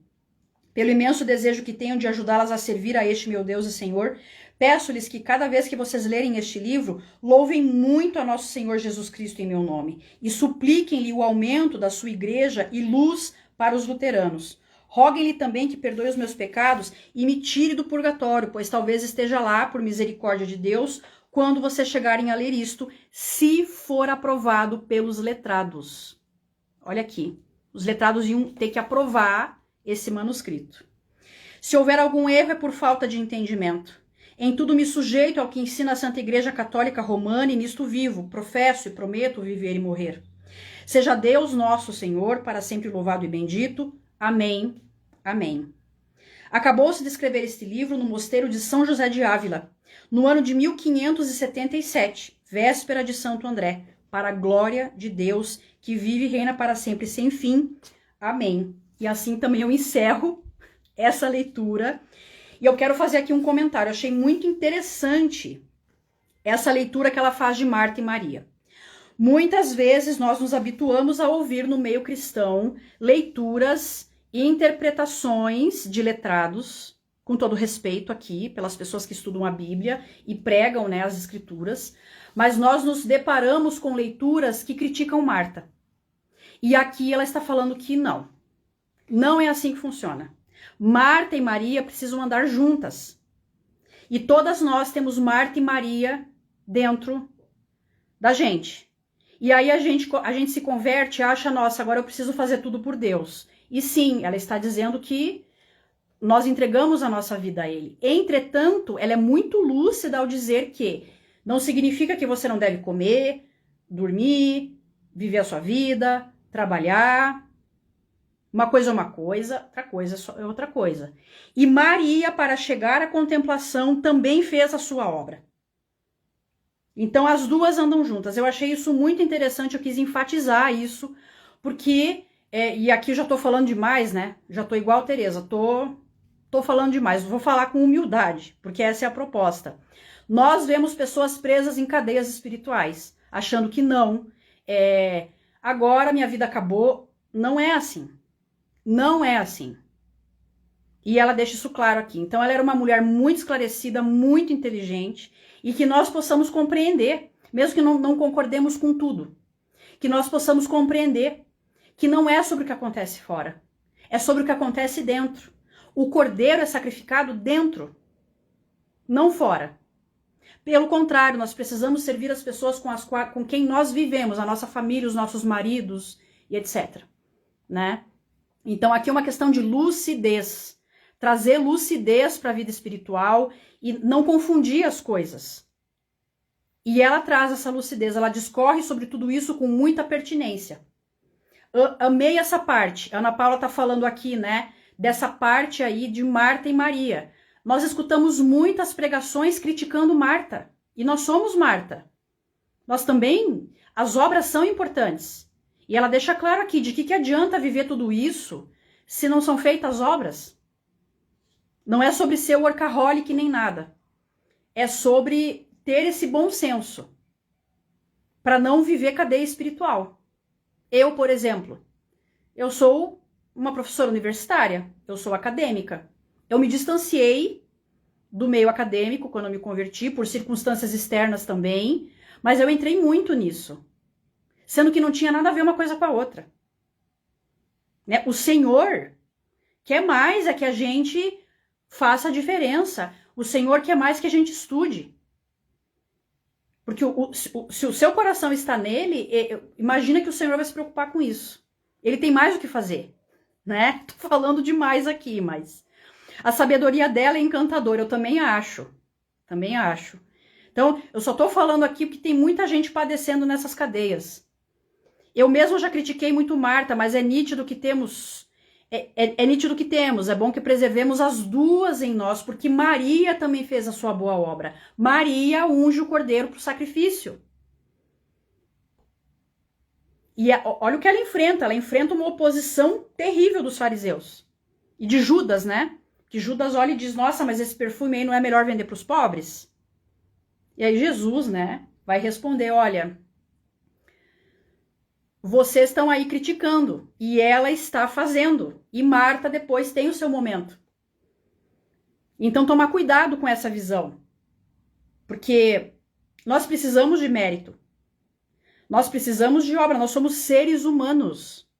Pelo imenso desejo que tenho de ajudá-las a servir a este meu Deus e Senhor, peço-lhes que cada vez que vocês lerem este livro, louvem muito a nosso Senhor Jesus Cristo em meu nome e supliquem-lhe o aumento da sua igreja e luz para os luteranos. Roguem-lhe também que perdoe os meus pecados e me tire do purgatório, pois talvez esteja lá, por misericórdia de Deus, quando vocês chegarem a ler isto, se for aprovado pelos letrados. Olha aqui, os letrados iam ter que aprovar esse manuscrito. Se houver algum erro é por falta de entendimento. Em tudo me sujeito ao que ensina a Santa Igreja Católica Romana e nisto vivo, professo e prometo viver e morrer. Seja Deus nosso Senhor, para sempre louvado e bendito. Amém. Amém. Acabou-se de escrever este livro no mosteiro de São José de Ávila, no ano de 1577, véspera de Santo André, para a glória de Deus, que vive e reina para sempre sem fim. Amém. E assim também eu encerro essa leitura. E eu quero fazer aqui um comentário. Eu achei muito interessante essa leitura que ela faz de Marta e Maria. Muitas vezes nós nos habituamos a ouvir no meio cristão leituras e interpretações de letrados, com todo respeito aqui, pelas pessoas que estudam a Bíblia e pregam, né, as escrituras, mas nós nos deparamos com leituras que criticam Marta. E aqui ela está falando que não é assim que funciona. Marta e Maria precisam andar juntas. E todas nós temos Marta e Maria dentro da gente. E aí a gente se converte e acha, nossa, agora eu preciso fazer tudo por Deus. E sim, ela está dizendo que nós entregamos a nossa vida a Ele. Entretanto, ela é muito lúcida ao dizer que não significa que você não deve comer, dormir, viver a sua vida, trabalhar. Uma coisa é uma coisa, outra coisa é outra coisa. E Maria, para chegar à contemplação, também fez a sua obra. Então, as duas andam juntas. Eu achei isso muito interessante, eu quis enfatizar isso, porque, e aqui eu já tô falando demais, né? Já tô igual a Tereza, tô falando demais. Vou falar com humildade, porque essa é a proposta. Nós vemos pessoas presas em cadeias espirituais, achando que não, agora minha vida acabou. Não é assim. Não é assim. E ela deixa isso claro aqui. Então, ela era uma mulher muito esclarecida, muito inteligente, e que nós possamos compreender, mesmo que não concordemos com tudo. que nós possamos compreender que não é sobre o que acontece fora, é sobre o que acontece dentro. O cordeiro é sacrificado dentro, não fora. Pelo contrário, nós precisamos servir as pessoas com quem nós vivemos, a nossa família, os nossos maridos e etc. Né? Então aqui é uma questão de lucidez, trazer lucidez para a vida espiritual e não confundir as coisas. E ela traz essa lucidez, ela discorre sobre tudo isso com muita pertinência. Amei essa parte. A Ana Paula está falando aqui, né, dessa parte aí de Marta e Maria. Nós escutamos muitas pregações criticando Marta. E nós somos Marta. Nós também, as obras são importantes. E ela deixa claro aqui de que adianta viver tudo isso se não são feitas obras. Não é sobre ser workaholic nem nada. É sobre ter esse bom senso para não viver cadeia espiritual. Eu, por exemplo, eu sou uma professora universitária, eu sou acadêmica. Eu me distanciei do meio acadêmico quando eu me converti, por circunstâncias externas também, mas eu entrei muito nisso, sendo que não tinha nada a ver uma coisa com a outra. Né? O Senhor quer mais é que a gente faça a diferença. O Senhor quer mais que a gente estude. Porque se o seu coração está nele, imagina que o Senhor vai se preocupar com isso. Ele tem mais o que fazer, né? Tô falando demais aqui, mas a sabedoria dela é encantadora, eu também acho. Também acho. Então, eu só tô falando aqui porque tem muita gente padecendo nessas cadeias. Eu mesmo já critiquei muito Marta, mas é nítido que temos... É nítido que temos, é bom que preservemos as duas em nós, porque Maria também fez a sua boa obra. Maria unge o cordeiro para o sacrifício. E olha o que ela enfrenta uma oposição terrível dos fariseus. E de Judas, né? Que Judas olha e diz, nossa, mas esse perfume aí não é melhor vender para os pobres? E aí Jesus, né, vai responder, olha... Vocês estão aí criticando e ela está fazendo. E Marta depois tem o seu momento. Então tomar cuidado com essa visão. Porque nós precisamos de mérito. Nós precisamos de obra. Nós somos seres humanos.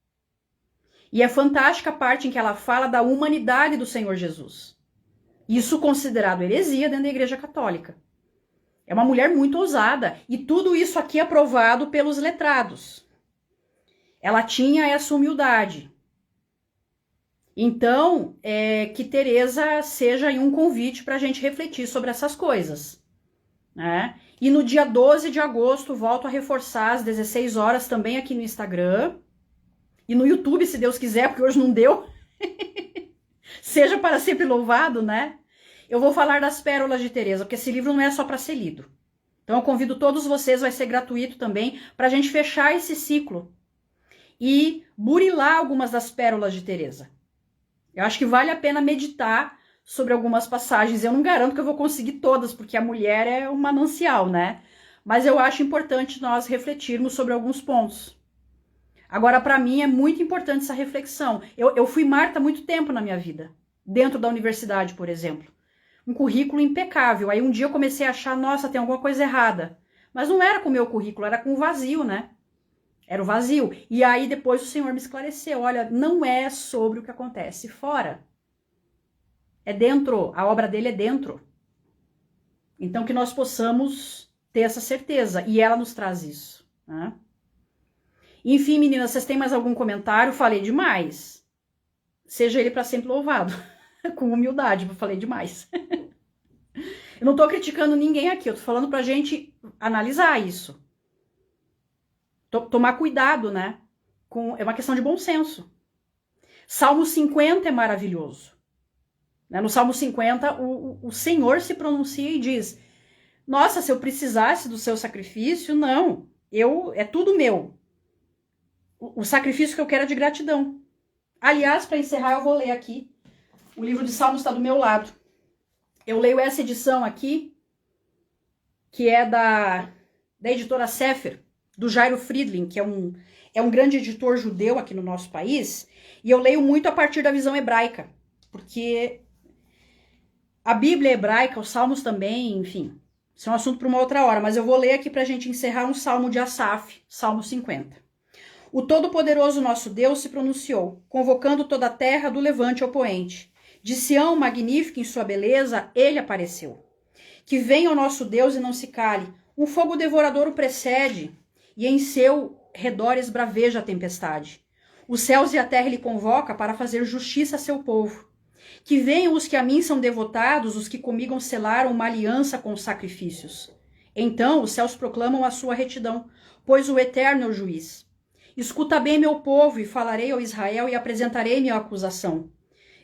E é fantástica a parte em que ela fala da humanidade do Senhor Jesus. Isso considerado heresia dentro da Igreja Católica. É uma mulher muito ousada. E tudo isso aqui é aprovado pelos letrados. Ela tinha essa humildade. Então, que Teresa seja aí um convite para a gente refletir sobre essas coisas. Né? E no dia 12 de agosto, volto a reforçar às 16 horas também aqui no Instagram. E no YouTube, se Deus quiser, porque hoje não deu. Seja para sempre louvado, né? Eu vou falar das pérolas de Teresa, porque esse livro não é só para ser lido. Então, eu convido todos vocês, vai ser gratuito também, para a gente fechar esse ciclo. E burilar algumas das pérolas de Teresa. Eu acho que vale a pena meditar sobre algumas passagens. Eu não garanto que eu vou conseguir todas, porque a mulher é um manancial, né? Mas eu acho importante nós refletirmos sobre alguns pontos. Agora, para mim, é muito importante essa reflexão. Eu fui Marta há muito tempo na minha vida. Dentro da universidade, por exemplo. Um currículo impecável. Aí um dia eu comecei a achar, nossa, tem alguma coisa errada. Mas não era com o meu currículo, era com o vazio, né? Era o vazio. E aí depois o Senhor me esclareceu. Olha, não é sobre o que acontece fora. É dentro. A obra dele é dentro. Então que nós possamos ter essa certeza. E ela nos traz isso. Né? Enfim, meninas, vocês têm mais algum comentário? Falei demais. Seja ele para sempre louvado. Com humildade, eu falei demais. Eu não tô criticando ninguém aqui. Eu tô falando pra gente analisar isso. Tomar cuidado, né? É uma questão de bom senso. Salmo 50 é maravilhoso. Né? No Salmo 50, o Senhor se pronuncia e diz, nossa, se eu precisasse do seu sacrifício, não. É tudo meu. O sacrifício que eu quero é de gratidão. Aliás, para encerrar, eu vou ler aqui. O livro de Salmos está do meu lado. Eu leio essa edição aqui, que é da editora Sefer, do Jairo Friedling, que é um grande editor judeu aqui no nosso país, e eu leio muito a partir da visão hebraica, porque a Bíblia é hebraica, os Salmos também, enfim, isso é um assunto para uma outra hora, mas eu vou ler aqui para a gente encerrar um Salmo de Asaf, Salmo 50. O Todo-Poderoso nosso Deus se pronunciou, convocando toda a terra do levante ao poente. De Sião, magnífico em sua beleza, ele apareceu. Que venha o nosso Deus e não se cale, um fogo devorador o precede, e em seu redor esbraveja a tempestade. Os céus e a terra ele convoca para fazer justiça a seu povo. Que venham os que a mim são devotados, os que comigo selaram uma aliança com os sacrifícios. Então os céus proclamam a sua retidão, pois o Eterno é o juiz. Escuta bem, meu povo, e falarei ao Israel e apresentarei minha acusação.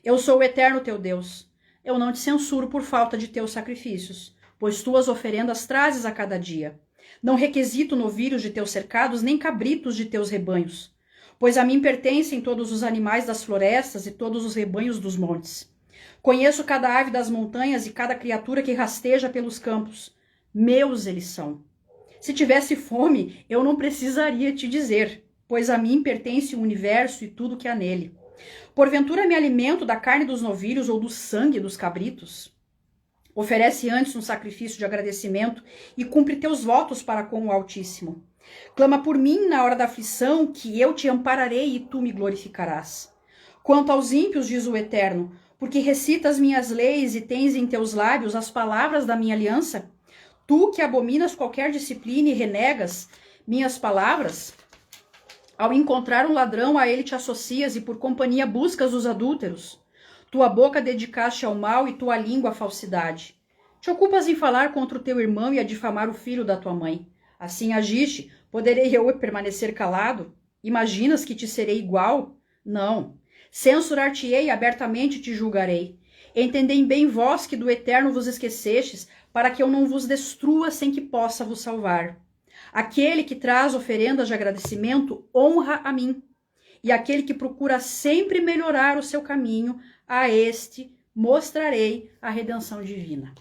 Eu sou o Eterno teu Deus. Eu não te censuro por falta de teus sacrifícios, pois tuas oferendas trazes a cada dia. Não requisito novilhos de teus cercados, nem cabritos de teus rebanhos, pois a mim pertencem todos os animais das florestas e todos os rebanhos dos montes. Conheço cada ave das montanhas e cada criatura que rasteja pelos campos. Meus eles são. Se tivesse fome, eu não precisaria te dizer, pois a mim pertence o universo e tudo que há nele. Porventura me alimento da carne dos novilhos ou do sangue dos cabritos? Oferece antes um sacrifício de agradecimento e cumpre teus votos para com o Altíssimo. Clama por mim na hora da aflição, que eu te ampararei e tu me glorificarás. Quanto aos ímpios, diz o Eterno, porque recitas minhas leis e tens em teus lábios as palavras da minha aliança, tu que abominas qualquer disciplina e renegas minhas palavras, ao encontrar um ladrão, a ele te associas e por companhia buscas os adúlteros. Tua boca dedicaste ao mal e tua língua à falsidade. Te ocupas em falar contra o teu irmão e a difamar o filho da tua mãe. Assim agiste, poderei eu permanecer calado? Imaginas que te serei igual? Não. Censurar-te-ei, abertamente te julgarei. Entendei bem vós que do Eterno vos esquecestes, para que eu não vos destrua sem que possa vos salvar. Aquele que traz oferendas de agradecimento honra a mim, e aquele que procura sempre melhorar o seu caminho, a este mostrarei a redenção divina.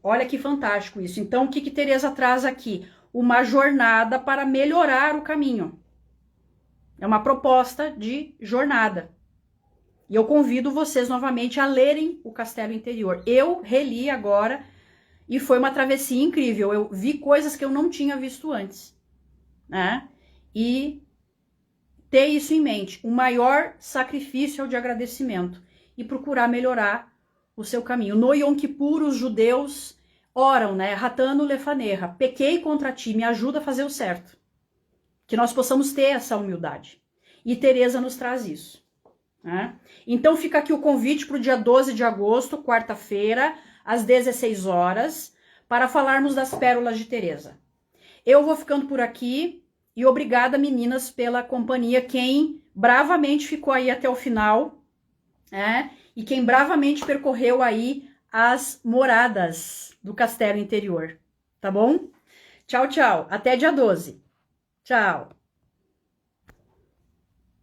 Olha que fantástico isso. Então, o que Teresa traz aqui? Uma jornada para melhorar o caminho. É uma proposta de jornada. E eu convido vocês novamente a lerem o Castelo Interior. Eu reli agora e foi uma travessia incrível. Eu vi coisas que eu não tinha visto antes, né? E ter isso em mente. O maior sacrifício é o de agradecimento e procurar melhorar o seu caminho. No Yom Kippur, os judeus oram, né? Ratano lefanerra. Pequei contra ti, me ajuda a fazer o certo. Que nós possamos ter essa humildade. E Teresa nos traz isso, né? Então fica aqui o convite para o dia 12 de agosto, quarta-feira, às 16 horas, para falarmos das pérolas de Teresa. Eu vou ficando por aqui e obrigada, meninas, pela companhia. Quem bravamente ficou aí até o final, né? E quem bravamente percorreu aí as moradas do Castelo Interior, tá bom? Tchau, tchau. Até dia 12. Tchau.